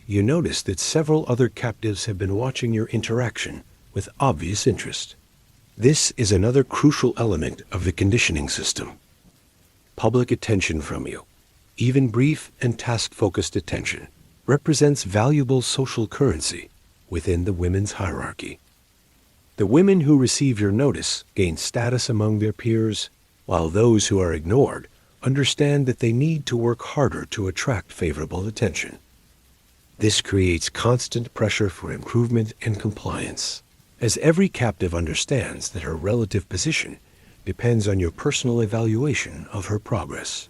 you notice that several other captives have been watching your interaction with obvious interest. This is another crucial element of the conditioning system. Public attention from you, even brief and task-focused attention, represents valuable social currency within the women's hierarchy. The women who receive your notice gain status among their peers, while those who are ignored understand that they need to work harder to attract favorable attention. This creates constant pressure for improvement and compliance, as every captive understands that her relative position depends on your personal evaluation of her progress.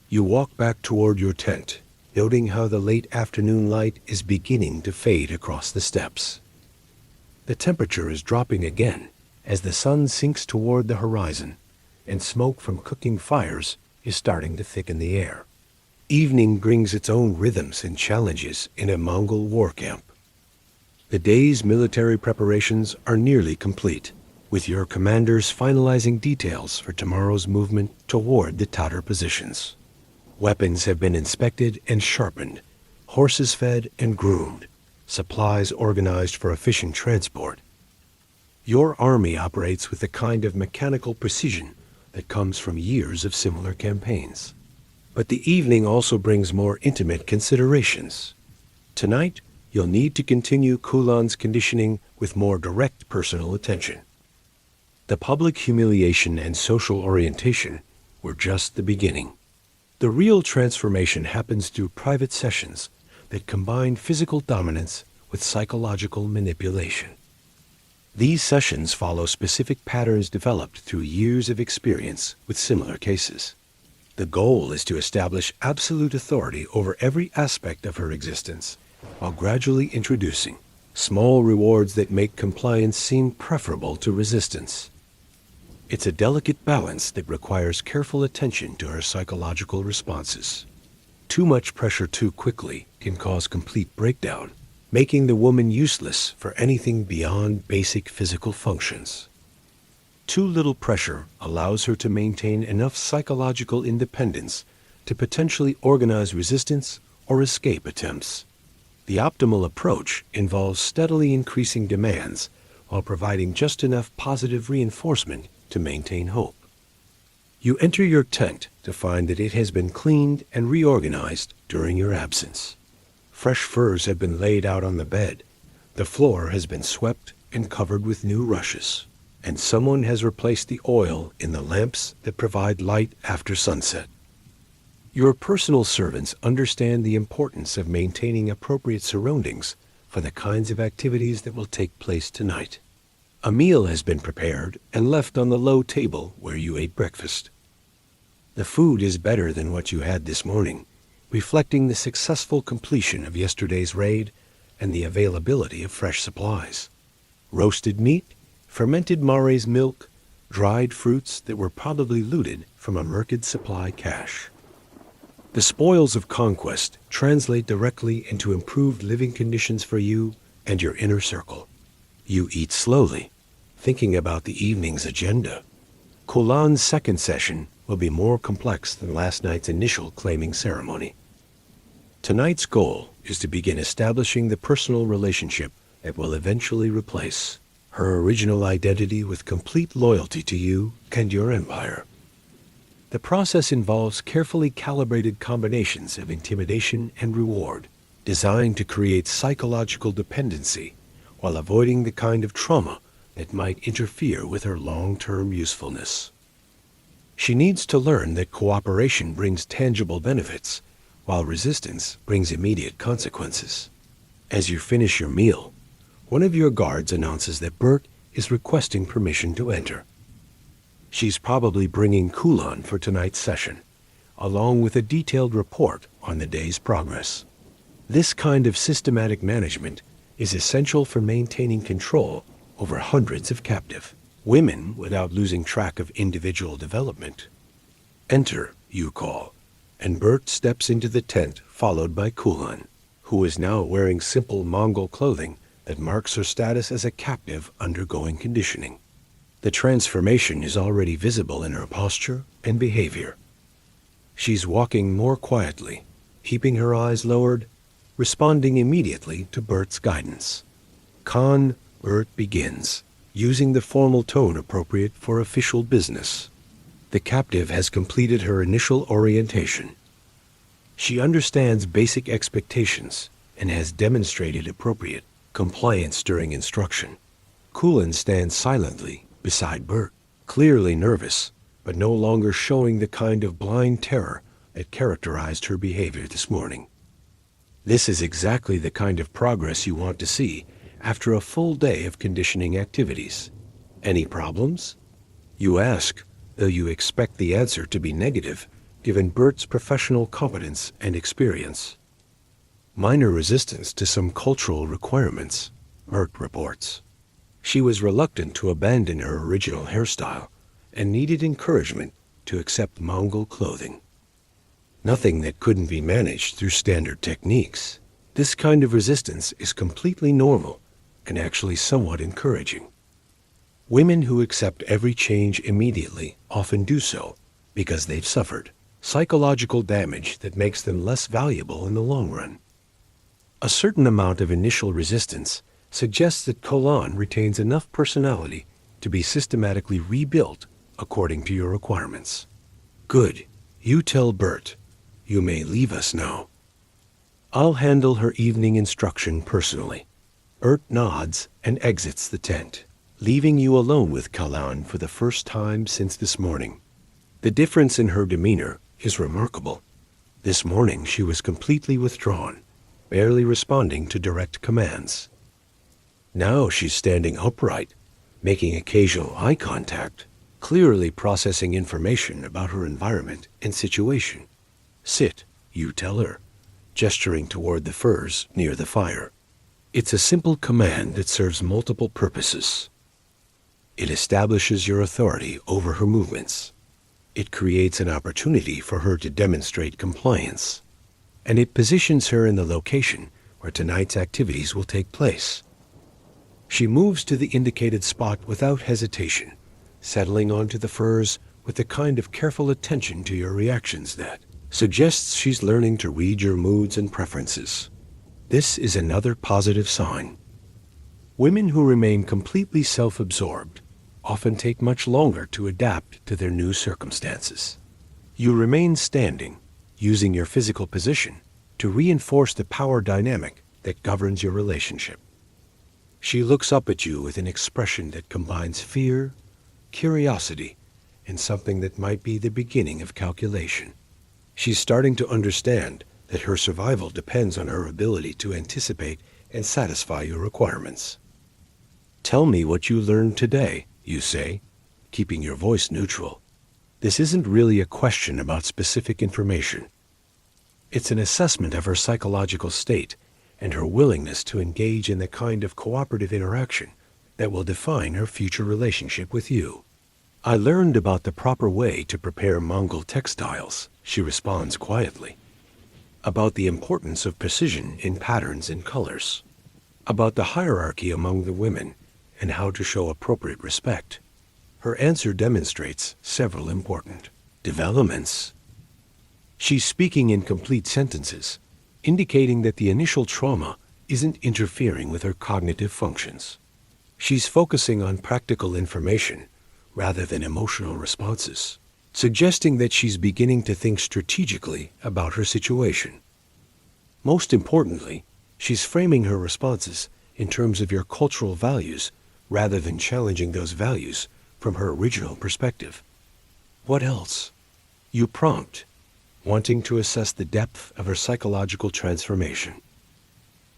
You walk back toward your tent, noting how the late afternoon light is beginning to fade across the steppes. The temperature is dropping again as the sun sinks toward the horizon, and smoke from cooking fires is starting to thicken the air. Evening brings its own rhythms and challenges in a Mongol war camp. The day's military preparations are nearly complete, with your commanders finalizing details for tomorrow's movement toward the Tatar positions. Weapons have been inspected and sharpened, horses fed and groomed, supplies organized for efficient transport. Your army operates with the kind of mechanical precision that comes from years of similar campaigns. But the evening also brings more intimate considerations. Tonight, you'll need to continue Kulan's conditioning with more direct personal attention. The public humiliation and social orientation were just the beginning. The real transformation happens through private sessions that combine physical dominance with psychological manipulation. These sessions follow specific patterns developed through years of experience with similar cases. The goal is to establish absolute authority over every aspect of her existence, while gradually introducing small rewards that make compliance seem preferable to resistance. It's a delicate balance that requires careful attention to her psychological responses. Too much pressure too quickly can cause complete breakdown, making the woman useless for anything beyond basic physical functions. Too little pressure allows her to maintain enough psychological independence to potentially organize resistance or escape attempts. The optimal approach involves steadily increasing demands while providing just enough positive reinforcement to maintain hope. You enter your tent to find that it has been cleaned and reorganized during your absence. Fresh furs have been laid out on the bed, the floor has been swept and covered with new rushes, and someone has replaced the oil in the lamps that provide light after sunset. Your personal servants understand the importance of maintaining appropriate surroundings for the kinds of activities that will take place tonight. A meal has been prepared and left on the low table where you ate breakfast. The food is better than what you had this morning, reflecting the successful completion of yesterday's raid and the availability of fresh supplies. Roasted meat, fermented Mare's milk, dried fruits that were probably looted from a Merkid supply cache. The spoils of conquest translate directly into improved living conditions for you and your inner circle. You eat slowly, thinking about the evening's agenda. Kulan's second session will be more complex than last night's initial claiming ceremony. Tonight's goal is to begin establishing the personal relationship that will eventually replace her original identity with complete loyalty to you and your empire. The process involves carefully calibrated combinations of intimidation and reward, designed to create psychological dependency while avoiding the kind of trauma that might interfere with her long-term usefulness. She needs to learn that cooperation brings tangible benefits, while resistance brings immediate consequences. As you finish your meal, one of your guards announces that Bert is requesting permission to enter. She's probably bringing Kulan for tonight's session, along with a detailed report on the day's progress. This kind of systematic management is essential for maintaining control over hundreds of captive women without losing track of individual development. Enter, you call, and Bert steps into the tent followed by Kulan, who is now wearing simple Mongol clothing that marks her status as a captive undergoing conditioning. The transformation is already visible in her posture and behavior. She's walking more quietly, keeping her eyes lowered, responding immediately to Bert's guidance. Khan, Bert begins, using the formal tone appropriate for official business. The captive has completed her initial orientation. She understands basic expectations and has demonstrated appropriate compliance during instruction. Kulan stands silently beside Bert, clearly nervous, but no longer showing the kind of blind terror that characterized her behavior this morning. This is exactly the kind of progress you want to see after a full day of conditioning activities. Any problems? You ask, though you expect the answer to be negative, given Bert's professional competence and experience. Minor resistance to some cultural requirements, Bert reports. She was reluctant to abandon her original hairstyle and needed encouragement to accept Mongol clothing. Nothing that couldn't be managed through standard techniques. This kind of resistance is completely normal and actually somewhat encouraging. Women who accept every change immediately often do so because they've suffered psychological damage that makes them less valuable in the long run. A certain amount of initial resistance suggests that Kulan retains enough personality to be systematically rebuilt according to your requirements. Good. You tell Bert. You may leave us now. I'll handle her evening instruction personally. Bert nods and exits the tent, leaving you alone with Kulan for the first time since this morning. The difference in her demeanor is remarkable. This morning she was completely withdrawn, barely responding to direct commands. Now she's standing upright, making occasional eye contact, clearly processing information about her environment and situation. Sit, you tell her, gesturing toward the furs near the fire. It's a simple command that serves multiple purposes. It establishes your authority over her movements. It creates an opportunity for her to demonstrate compliance. And it positions her in the location where tonight's activities will take place. She moves to the indicated spot without hesitation, settling onto the furs with the kind of careful attention to your reactions that suggests she's learning to read your moods and preferences. This is another positive sign. Women who remain completely self-absorbed often take much longer to adapt to their new circumstances. You remain standing, using your physical position to reinforce the power dynamic that governs your relationship. She looks up at you with an expression that combines fear, curiosity, and something that might be the beginning of calculation. She's starting to understand that her survival depends on her ability to anticipate and satisfy your requirements. "Tell me what you learned today," you say, keeping your voice neutral. This isn't really a question about specific information. It's an assessment of her psychological state and her willingness to engage in the kind of cooperative interaction that will define her future relationship with you. "I learned about the proper way to prepare Mongol textiles," she responds quietly. "About the importance of precision in patterns and colors. About the hierarchy among the women and how to show appropriate respect." Her answer demonstrates several important developments. She's speaking in complete sentences, indicating that the initial trauma isn't interfering with her cognitive functions. She's focusing on practical information rather than emotional responses, suggesting that she's beginning to think strategically about her situation. Most importantly, she's framing her responses in terms of your cultural values rather than challenging those values from her original perspective. "What else?" you prompt, wanting to assess the depth of her psychological transformation.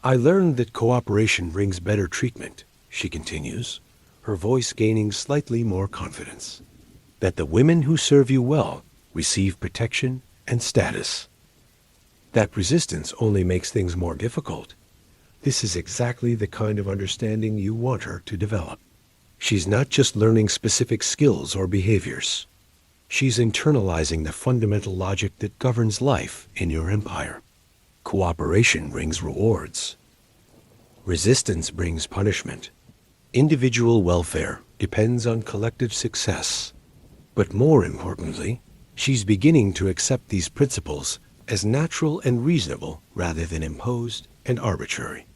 "I learned that cooperation brings better treatment," she continues, her voice gaining slightly more confidence. "That the women who serve you well receive protection and status. That resistance only makes things more difficult. This is exactly the kind of understanding you want her to develop." She's not just learning specific skills or behaviors. She's internalizing the fundamental logic that governs life in your empire. Cooperation brings rewards. Resistance brings punishment. Individual welfare depends on collective success. But more importantly, she's beginning to accept these principles as natural and reasonable rather than imposed and arbitrary.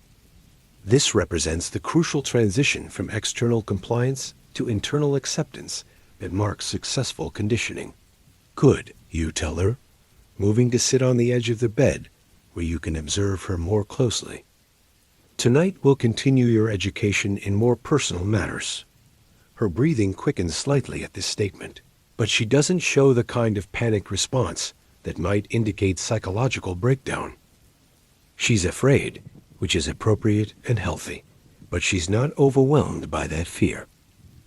This represents the crucial transition from external compliance to internal acceptance that marks successful conditioning. "Good," you tell her, moving to sit on the edge of the bed where you can observe her more closely. "Tonight we'll continue your education in more personal matters." Her breathing quickens slightly at this statement, but she doesn't show the kind of panicked response that might indicate psychological breakdown. She's afraid, which is appropriate and healthy, but she's not overwhelmed by that fear.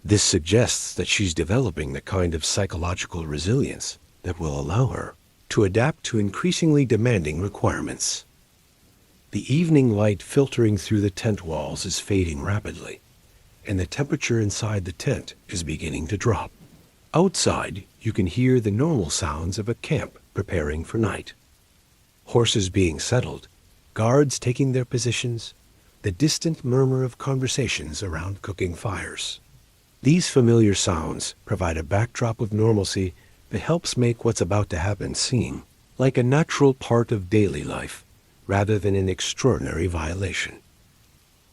This suggests that she's developing the kind of psychological resilience that will allow her to adapt to increasingly demanding requirements. The evening light filtering through the tent walls is fading rapidly, and the temperature inside the tent is beginning to drop. Outside, you can hear the normal sounds of a camp preparing for night. Horses being settled, guards taking their positions, the distant murmur of conversations around cooking fires. These familiar sounds provide a backdrop of normalcy that helps make what's about to happen seem like a natural part of daily life rather than an extraordinary violation.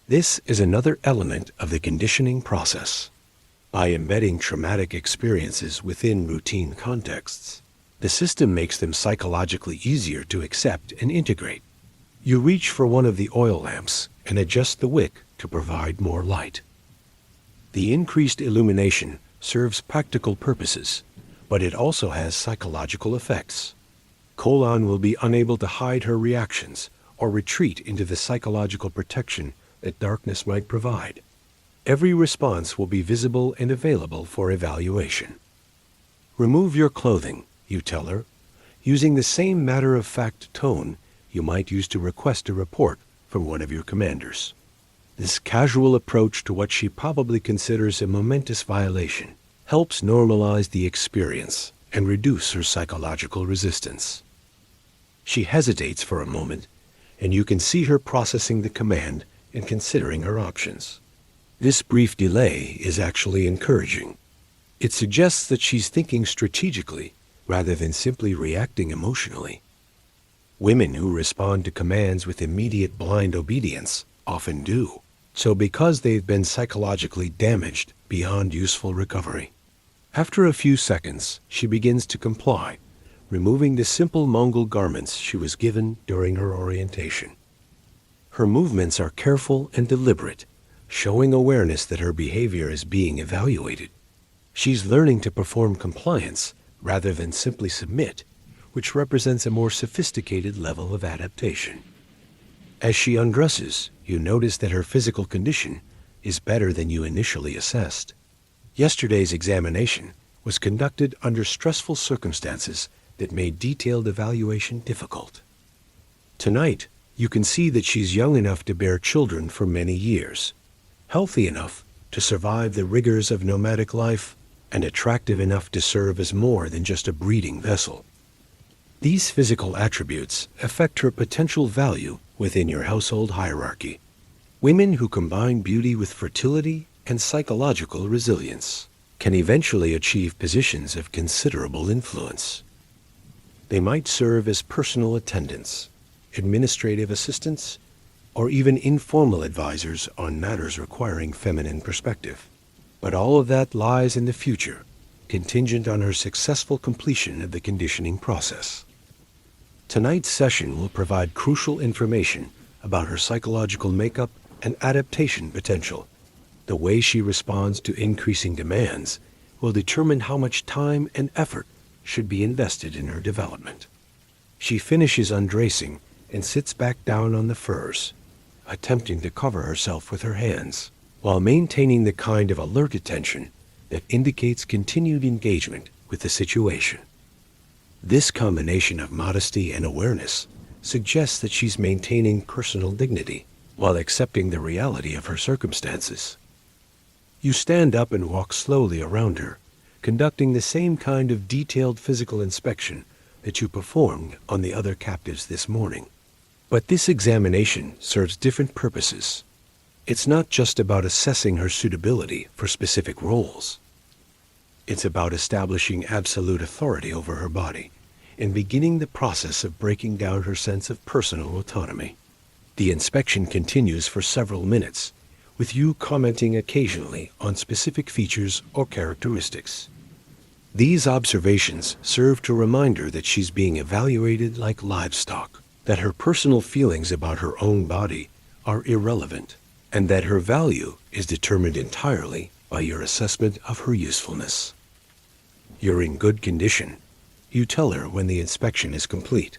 This is another element of the conditioning process. By embedding traumatic experiences within routine contexts, the system makes them psychologically easier to accept and integrate. You reach for one of the oil lamps and adjust the wick to provide more light. The increased illumination serves practical purposes, but it also has psychological effects. Colon will be unable to hide her reactions or retreat into the psychological protection that darkness might provide. Every response will be visible and available for evaluation. "Remove your clothing," you tell her, using the same matter-of-fact tone you might use to request a report from one of your commanders. This casual approach to what she probably considers a momentous violation helps normalize the experience and reduce her psychological resistance. She hesitates for a moment, and you can see her processing the command and considering her options. This brief delay is actually encouraging. It suggests that she's thinking strategically rather than simply reacting emotionally. Women who respond to commands with immediate blind obedience often do, so because they've been psychologically damaged beyond useful recovery. After a few seconds, she begins to comply, removing the simple Mongol garments she was given during her orientation. Her movements are careful and deliberate, showing awareness that her behavior is being evaluated. She's learning to perform compliance rather than simply submit, which represents a more sophisticated level of adaptation. As she undresses, you notice that her physical condition is better than you initially assessed. Yesterday's examination was conducted under stressful circumstances that made detailed evaluation difficult. Tonight, you can see that she's young enough to bear children for many years, healthy enough to survive the rigors of nomadic life, and attractive enough to serve as more than just a breeding vessel. These physical attributes affect her potential value within your household hierarchy. Women who combine beauty with fertility and psychological resilience can eventually achieve positions of considerable influence. They might serve as personal attendants, administrative assistants, or even informal advisors on matters requiring feminine perspective. But all of that lies in the future, contingent on her successful completion of the conditioning process. Tonight's session will provide crucial information about her psychological makeup and adaptation potential. The way she responds to increasing demands will determine how much time and effort should be invested in her development. She finishes undressing and sits back down on the furs, attempting to cover herself with her hands, while maintaining the kind of alert attention that indicates continued engagement with the situation. This combination of modesty and awareness suggests that she's maintaining personal dignity while accepting the reality of her circumstances. You stand up and walk slowly around her, conducting the same kind of detailed physical inspection that you performed on the other captives this morning. But this examination serves different purposes. It's not just about assessing her suitability for specific roles. It's about establishing absolute authority over her body and beginning the process of breaking down her sense of personal autonomy. The inspection continues for several minutes, with you commenting occasionally on specific features or characteristics. These observations serve to remind her that she's being evaluated like livestock, that her personal feelings about her own body are irrelevant, and that her value is determined entirely by your assessment of her usefulness. You're in good condition, you tell her when the inspection is complete.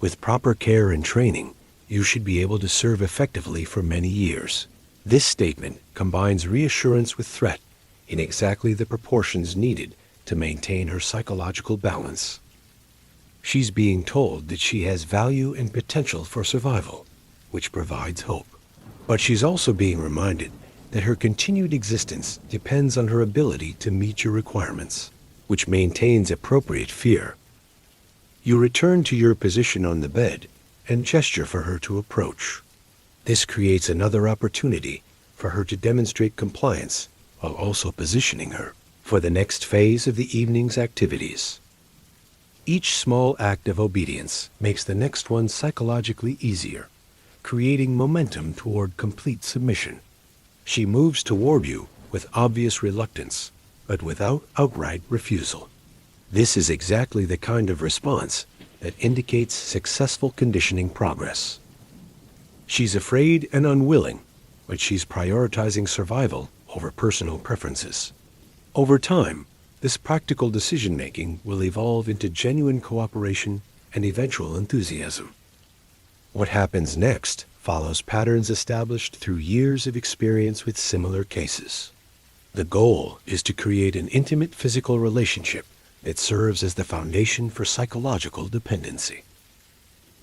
With proper care and training, you should be able to serve effectively for many years. This statement combines reassurance with threat in exactly the proportions needed to maintain her psychological balance. She's being told that she has value and potential for survival, which provides hope. But she's also being reminded that her continued existence depends on her ability to meet your requirements, which maintains appropriate fear. You return to your position on the bed and gesture for her to approach. This creates another opportunity for her to demonstrate compliance while also positioning her for the next phase of the evening's activities. Each small act of obedience makes the next one psychologically easier, creating momentum toward complete submission. She moves toward you with obvious reluctance, but without outright refusal. This is exactly the kind of response that indicates successful conditioning progress. She's afraid and unwilling, but she's prioritizing survival over personal preferences. Over time, this practical decision-making will evolve into genuine cooperation and eventual enthusiasm. What happens next follows patterns established through years of experience with similar cases. The goal is to create an intimate physical relationship that serves as the foundation for psychological dependency.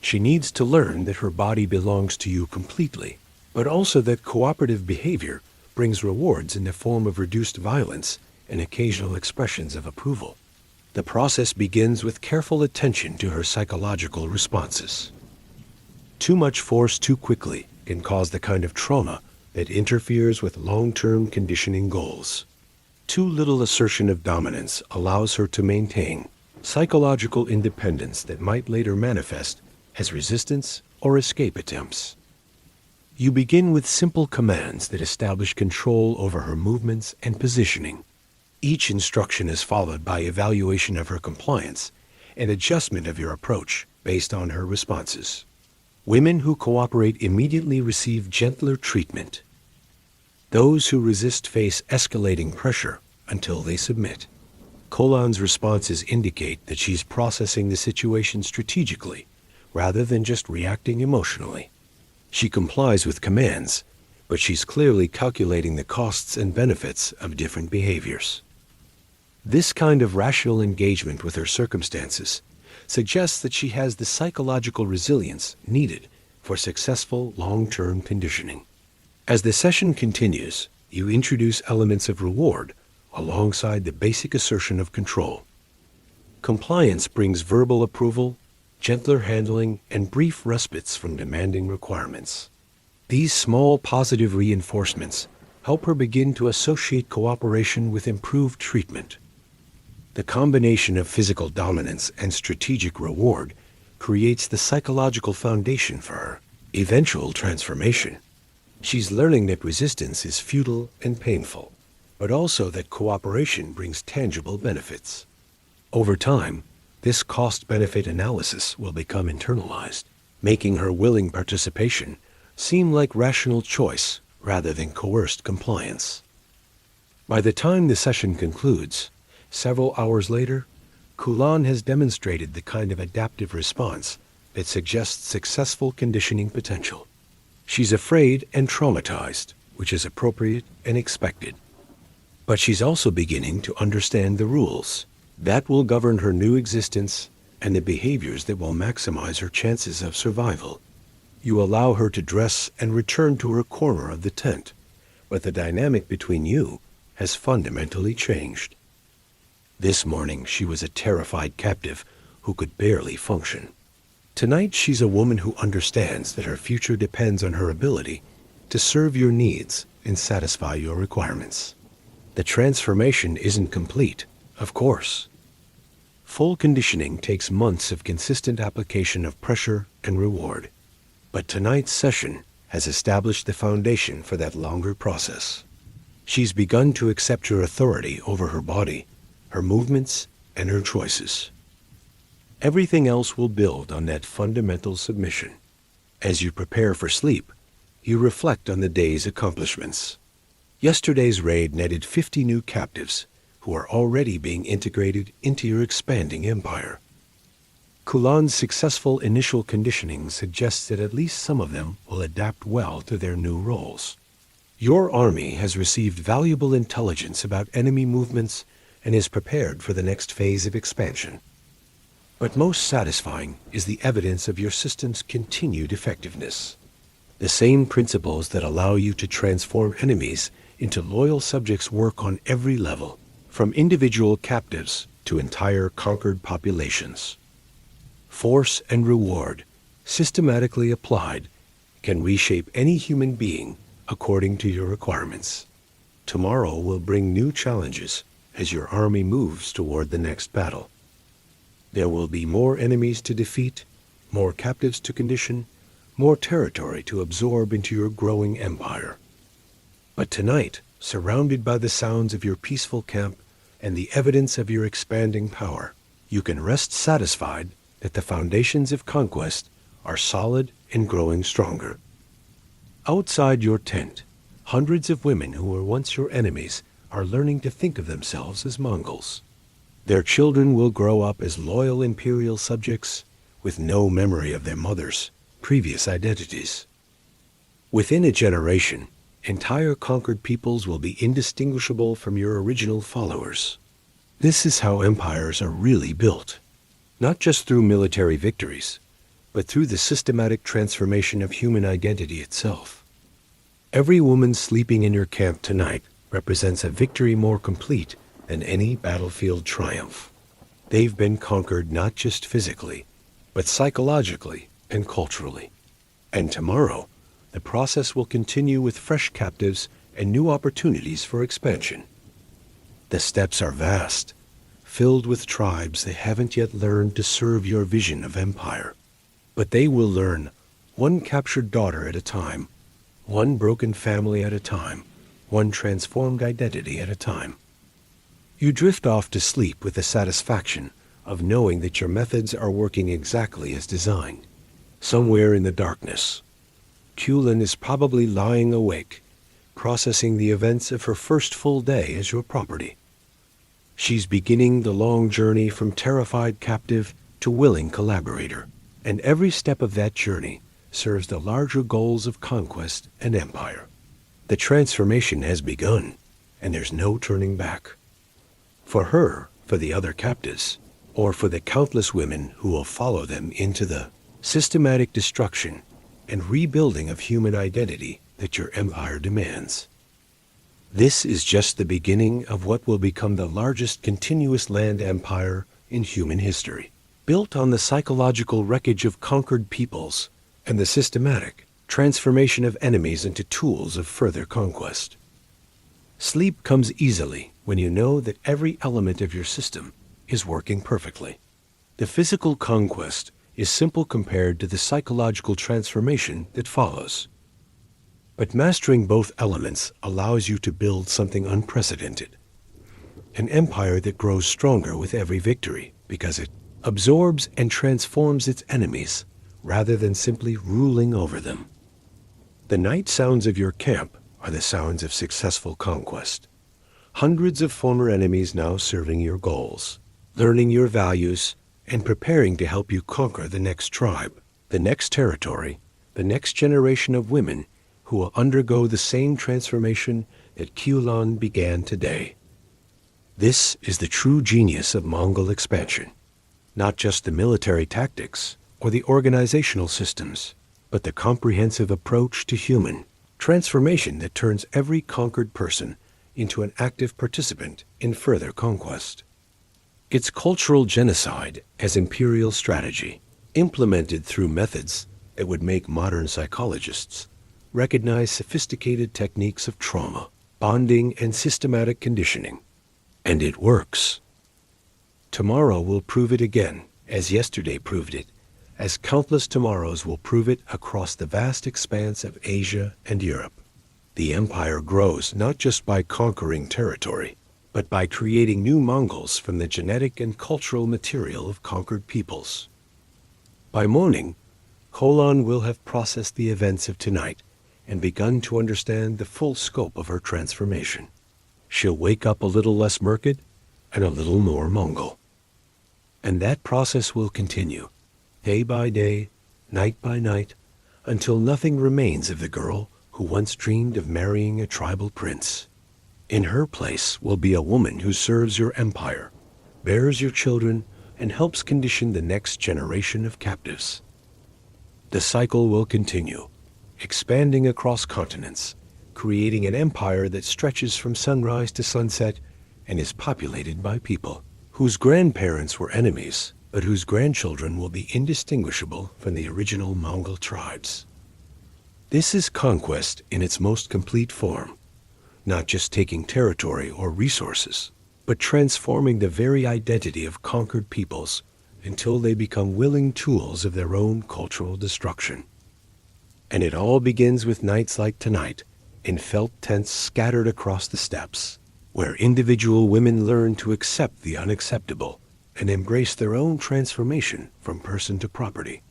She needs to learn that her body belongs to you completely, but also that cooperative behavior brings rewards in the form of reduced violence and occasional expressions of approval. The process begins with careful attention to her psychological responses. Too much force too quickly can cause the kind of trauma that interferes with long-term conditioning goals. Too little assertion of dominance allows her to maintain psychological independence that might later manifest as resistance or escape attempts. You begin with simple commands that establish control over her movements and positioning. Each instruction is followed by evaluation of her compliance and adjustment of your approach based on her responses. Women who cooperate immediately receive gentler treatment. Those who resist face escalating pressure until they submit. Kolan's responses indicate that she's processing the situation strategically rather than just reacting emotionally. She complies with commands, but she's clearly calculating the costs and benefits of different behaviors. This kind of rational engagement with her circumstances suggests that she has the psychological resilience needed for successful long-term conditioning. As the session continues, you introduce elements of reward alongside the basic assertion of control. Compliance brings verbal approval, gentler handling, and brief respites from demanding requirements. These small positive reinforcements help her begin to associate cooperation with improved treatment. The combination of physical dominance and strategic reward creates the psychological foundation for her eventual transformation. She's learning that resistance is futile and painful, but also that cooperation brings tangible benefits. Over time, this cost-benefit analysis will become internalized, making her willing participation seem like rational choice rather than coerced compliance. By the time the session concludes, several hours later, Kulan has demonstrated the kind of adaptive response that suggests successful conditioning potential. She's afraid and traumatized, which is appropriate and expected. But she's also beginning to understand the rules that will govern her new existence and the behaviors that will maximize her chances of survival. You allow her to dress and return to her corner of the tent, but the dynamic between you has fundamentally changed. This morning she was a terrified captive who could barely function. Tonight she's a woman who understands that her future depends on her ability to serve your needs and satisfy your requirements. The transformation isn't complete, of course. Full conditioning takes months of consistent application of pressure and reward. But tonight's session has established the foundation for that longer process. She's begun to accept your authority over her body, her movements, and her choices. Everything else will build on that fundamental submission. As you prepare for sleep, you reflect on the day's accomplishments. Yesterday's raid netted 50 new captives who are already being integrated into your expanding empire. Kulan's successful initial conditioning suggests that at least some of them will adapt well to their new roles. Your army has received valuable intelligence about enemy movements and is prepared for the next phase of expansion. But most satisfying is the evidence of your system's continued effectiveness. The same principles that allow you to transform enemies into loyal subjects work on every level, from individual captives to entire conquered populations. Force and reward, systematically applied, can reshape any human being according to your requirements. Tomorrow will bring new challenges as your army moves toward the next battle. There will be more enemies to defeat, more captives to condition, more territory to absorb into your growing empire. But tonight, surrounded by the sounds of your peaceful camp and the evidence of your expanding power, you can rest satisfied that the foundations of conquest are solid and growing stronger. Outside your tent, hundreds of women who were once your enemies are learning to think of themselves as Mongols. Their children will grow up as loyal imperial subjects with no memory of their mothers' previous identities. Within a generation, entire conquered peoples will be indistinguishable from your original followers. This is how empires are really built, not just through military victories, but through the systematic transformation of human identity itself. Every woman sleeping in your camp tonight represents a victory more complete than any battlefield triumph. They've been conquered not just physically, but psychologically and culturally. And tomorrow, the process will continue with fresh captives and new opportunities for expansion. The steppes are vast, filled with tribes that haven't yet learned to serve your vision of empire. But they will learn, one captured daughter at a time, one broken family at a time, one transformed identity at a time. You drift off to sleep with the satisfaction of knowing that your methods are working exactly as designed. Somewhere in the darkness, Kulin is probably lying awake, processing the events of her first full day as your property. She's beginning the long journey from terrified captive to willing collaborator, and every step of that journey serves the larger goals of conquest and empire. The transformation has begun, and there's no turning back. For her, for the other captives, or for the countless women who will follow them into the systematic destruction and rebuilding of human identity that your empire demands. This is just the beginning of what will become the largest continuous land empire in human history, built on the psychological wreckage of conquered peoples and the systematic transformation of enemies into tools of further conquest. Sleep comes easily when you know that every element of your system is working perfectly. The physical conquest is simple compared to the psychological transformation that follows. But mastering both elements allows you to build something unprecedented. An empire that grows stronger with every victory because it absorbs and transforms its enemies rather than simply ruling over them. The night sounds of your camp are the sounds of successful conquest. Hundreds of former enemies now serving your goals, learning your values, and preparing to help you conquer the next tribe, the next territory, the next generation of women who will undergo the same transformation that Kulin began today. This is the true genius of Mongol expansion. Not just the military tactics or the organizational systems, but the comprehensive approach to human transformation that turns every conquered person into an active participant in further conquest. It's cultural genocide as imperial strategy, implemented through methods that would make modern psychologists recognize sophisticated techniques of trauma, bonding, and systematic conditioning. And it works. Tomorrow will prove it again, as yesterday proved it, as countless tomorrows will prove it across the vast expanse of Asia and Europe. The empire grows not just by conquering territory, but by creating new Mongols from the genetic and cultural material of conquered peoples. By morning, Kulin will have processed the events of tonight and begun to understand the full scope of her transformation. She'll wake up a little less Merkid and a little more Mongol. And that process will continue, day by day, night by night, until nothing remains of the girl who once dreamed of marrying a tribal prince. In her place will be a woman who serves your empire, bears your children, and helps condition the next generation of captives. The cycle will continue, expanding across continents, creating an empire that stretches from sunrise to sunset and is populated by people whose grandparents were enemies, but whose grandchildren will be indistinguishable from the original Mongol tribes. This is conquest in its most complete form, not just taking territory or resources, but transforming the very identity of conquered peoples until they become willing tools of their own cultural destruction. And it all begins with nights like tonight, in felt tents scattered across the steppes, where individual women learn to accept the unacceptable and embrace their own transformation from person to property.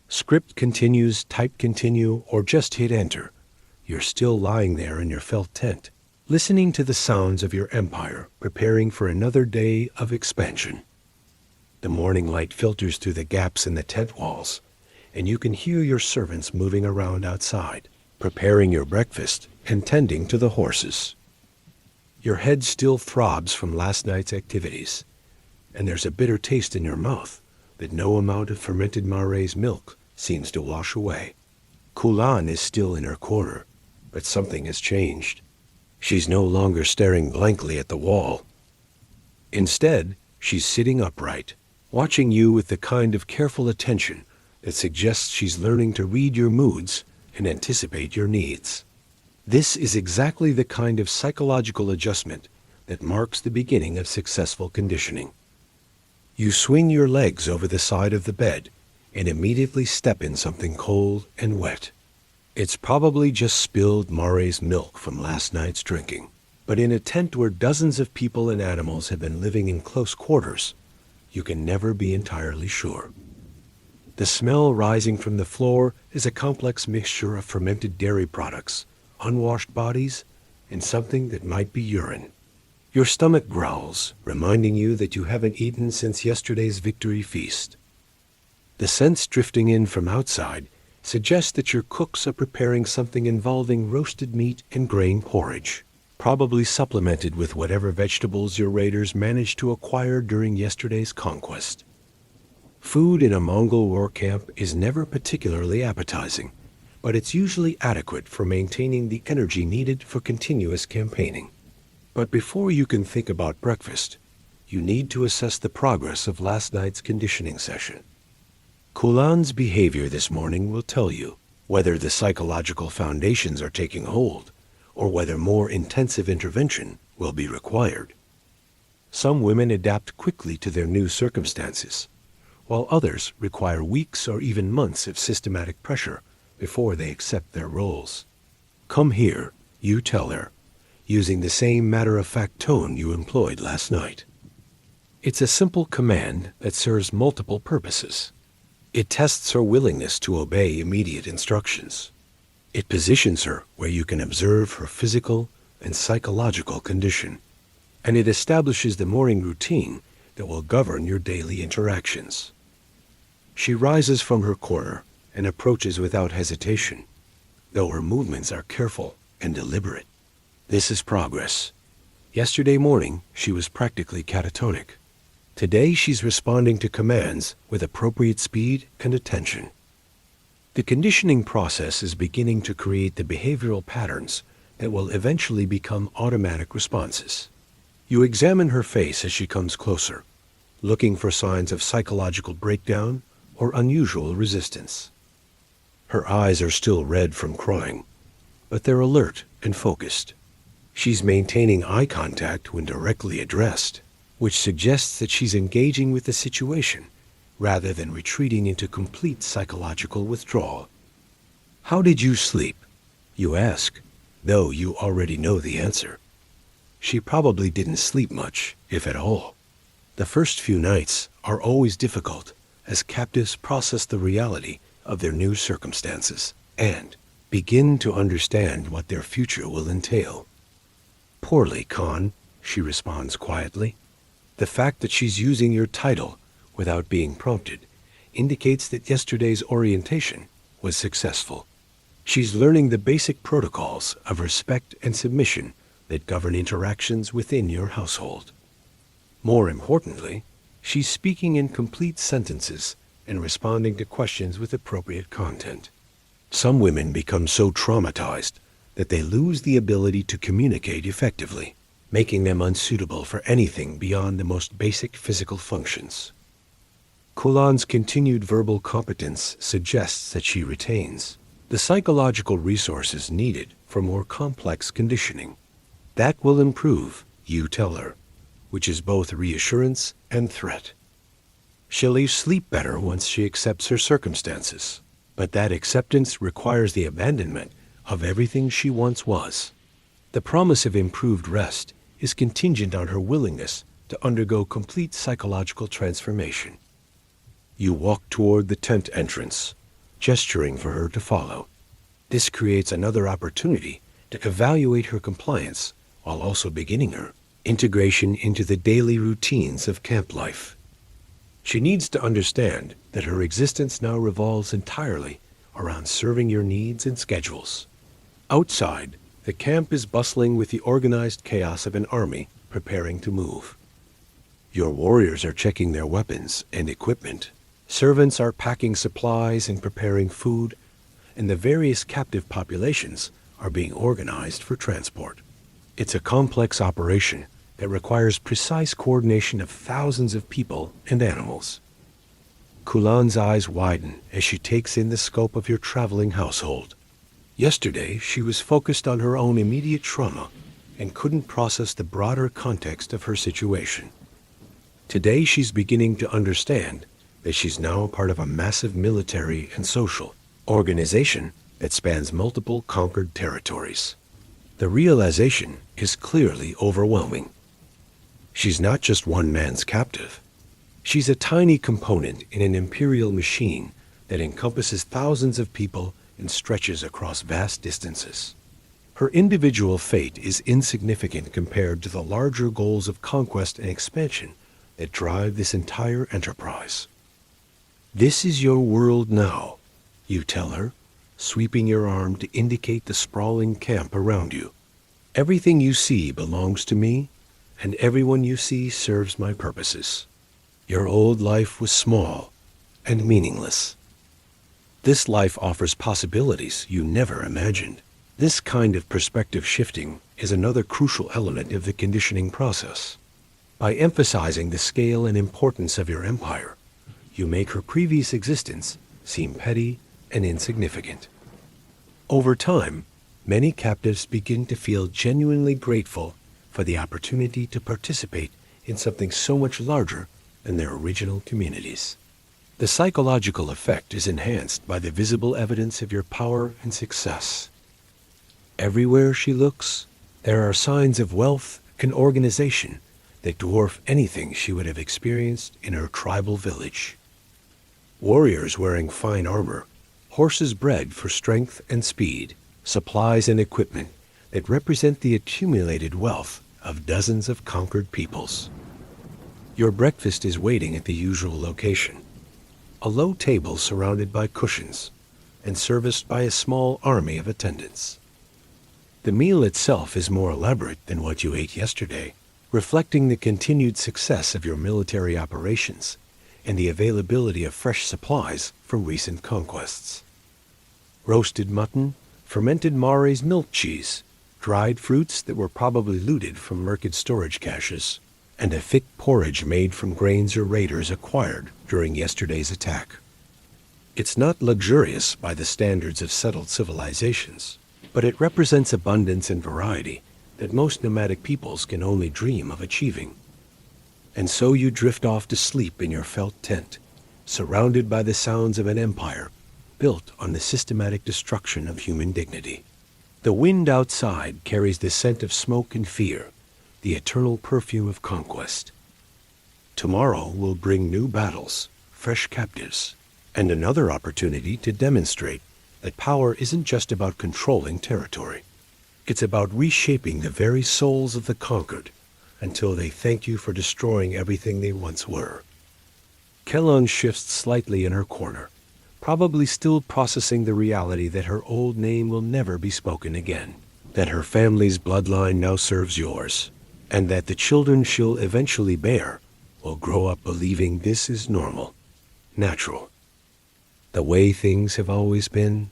Script continues, type continue, or just hit enter. You're still lying there in your felt tent, listening to the sounds of your empire, preparing for another day of expansion. The morning light filters through the gaps in the tent walls, and you can hear your servants moving around outside, preparing your breakfast and tending to the horses. Your head still throbs from last night's activities, and there's a bitter taste in your mouth that no amount of fermented Mare's milk seems to wash away. Kulin is still in her corner, but something has changed. She's no longer staring blankly at the wall. Instead, she's sitting upright, watching you with the kind of careful attention that suggests she's learning to read your moods and anticipate your needs. This is exactly the kind of psychological adjustment that marks the beginning of successful conditioning. You swing your legs over the side of the bed and immediately step in something cold and wet. It's probably just spilled Mare's milk from last night's drinking. But in a tent where dozens of people and animals have been living in close quarters, you can never be entirely sure. The smell rising from the floor is a complex mixture of fermented dairy products, unwashed bodies, and something that might be urine. Your stomach growls, reminding you that you haven't eaten since yesterday's victory feast. The scents drifting in from outside suggest that your cooks are preparing something involving roasted meat and grain porridge, probably supplemented with whatever vegetables your raiders managed to acquire during yesterday's conquest. Food in a Mongol war camp is never particularly appetizing, but it's usually adequate for maintaining the energy needed for continuous campaigning. But before you can think about breakfast, you need to assess the progress of last night's conditioning session. Kulan's behavior this morning will tell you whether the psychological foundations are taking hold or whether more intensive intervention will be required. Some women adapt quickly to their new circumstances, while others require weeks or even months of systematic pressure before they accept their roles. "Come here," you tell her, using the same matter-of-fact tone you employed last night. It's a simple command that serves multiple purposes. It tests her willingness to obey immediate instructions. It positions her where you can observe her physical and psychological condition, and it establishes the morning routine that will govern your daily interactions. She rises from her corner and approaches without hesitation, though her movements are careful and deliberate. This is progress. Yesterday morning, she was practically catatonic. Today, she's responding to commands with appropriate speed and attention. The conditioning process is beginning to create the behavioral patterns that will eventually become automatic responses. You examine her face as she comes closer, looking for signs of psychological breakdown or unusual resistance. Her eyes are still red from crying, but they're alert and focused. She's maintaining eye contact when directly addressed, which suggests that she's engaging with the situation rather than retreating into complete psychological withdrawal. "How did you sleep?" you ask, though you already know the answer. She probably didn't sleep much, if at all. The first few nights are always difficult as captives process the reality of their new circumstances and begin to understand what their future will entail. "Poorly, Khan," she responds quietly. The fact that she's using your title without being prompted indicates that yesterday's orientation was successful. She's learning the basic protocols of respect and submission that govern interactions within your household. More importantly, she's speaking in complete sentences and responding to questions with appropriate content. Some women become so traumatized that they lose the ability to communicate effectively, making them unsuitable for anything beyond the most basic physical functions. Kulan's continued verbal competence suggests that she retains the psychological resources needed for more complex conditioning. That will improve, you tell her, which is both reassurance and threat. She'll sleep better once she accepts her circumstances, but that acceptance requires the abandonment of everything she once was. The promise of improved rest is contingent on her willingness to undergo complete psychological transformation. You walk toward the tent entrance, gesturing for her to follow. This creates another opportunity to evaluate her compliance while also beginning her integration into the daily routines of camp life. She needs to understand that her existence now revolves entirely around serving your needs and schedules. Outside, the camp is bustling with the organized chaos of an army preparing to move. Your warriors are checking their weapons and equipment. Servants are packing supplies and preparing food, and the various captive populations are being organized for transport. It's a complex operation that requires precise coordination of thousands of people and animals. Kulan's eyes widen as she takes in the scope of your traveling household. Yesterday, she was focused on her own immediate trauma and couldn't process the broader context of her situation. Today, she's beginning to understand that she's now part of a massive military and social organization that spans multiple conquered territories. The realization is clearly overwhelming. She's not just one man's captive. She's a tiny component in an imperial machine that encompasses thousands of people and stretches across vast distances. Her individual fate is insignificant compared to the larger goals of conquest and expansion that drive this entire enterprise. "This is your world now," you tell her, sweeping your arm to indicate the sprawling camp around you. "Everything you see belongs to me, and everyone you see serves my purposes. Your old life was small and meaningless. This life offers possibilities you never imagined." This kind of perspective shifting is another crucial element of the conditioning process. By emphasizing the scale and importance of your empire, you make her previous existence seem petty and insignificant. Over time, many captives begin to feel genuinely grateful for the opportunity to participate in something so much larger than their original communities. The psychological effect is enhanced by the visible evidence of your power and success. Everywhere she looks, there are signs of wealth and organization that dwarf anything she would have experienced in her tribal village. Warriors wearing fine armor, horses bred for strength and speed, supplies and equipment that represent the accumulated wealth of dozens of conquered peoples. Your breakfast is waiting at the usual location, a low table surrounded by cushions and serviced by a small army of attendants. The meal itself is more elaborate than what you ate yesterday, reflecting the continued success of your military operations and the availability of fresh supplies from recent conquests. Roasted mutton, fermented Mares milk cheese, dried fruits that were probably looted from Merkid storage caches, and a thick porridge made from grains or raiders acquired during yesterday's attack. It's not luxurious by the standards of settled civilizations, but it represents abundance and variety that most nomadic peoples can only dream of achieving. And so you drift off to sleep in your felt tent, surrounded by the sounds of an empire built on the systematic destruction of human dignity. The wind outside carries the scent of smoke and fear, the eternal perfume of conquest. Tomorrow will bring new battles, fresh captives, and another opportunity to demonstrate that power isn't just about controlling territory. It's about reshaping the very souls of the conquered until they thank you for destroying everything they once were. Kelon shifts slightly in her corner, probably still processing the reality that her old name will never be spoken again, that her family's bloodline now serves yours, and that the children she'll eventually bear will grow up believing this is normal, natural, the way things have always been.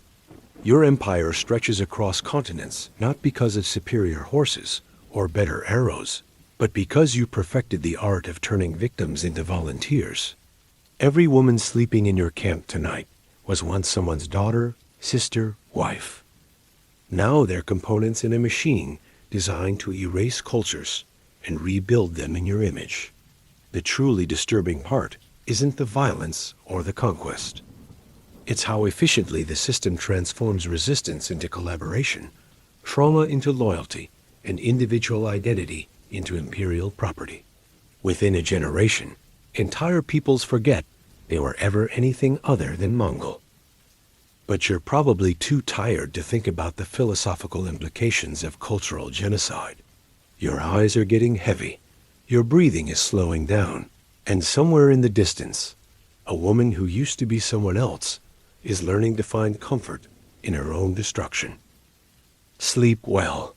Your empire stretches across continents not because of superior horses or better arrows, but because you perfected the art of turning victims into volunteers. Every woman sleeping in your camp tonight was once someone's daughter, sister, wife. Now they're components in a machine designed to erase cultures and rebuild them in your image. The truly disturbing part isn't the violence or the conquest. It's how efficiently the system transforms resistance into collaboration, trauma into loyalty, and individual identity into imperial property. Within a generation, entire peoples forget they were ever anything other than Mongol. But you're probably too tired to think about the philosophical implications of cultural genocide. Your eyes are getting heavy, your breathing is slowing down, and somewhere in the distance, a woman who used to be someone else is learning to find comfort in her own destruction. Sleep well,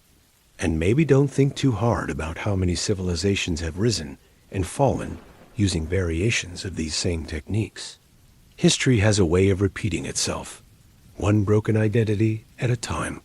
and maybe don't think too hard about how many civilizations have risen and fallen using variations of these same techniques. History has a way of repeating itself, one broken identity at a time.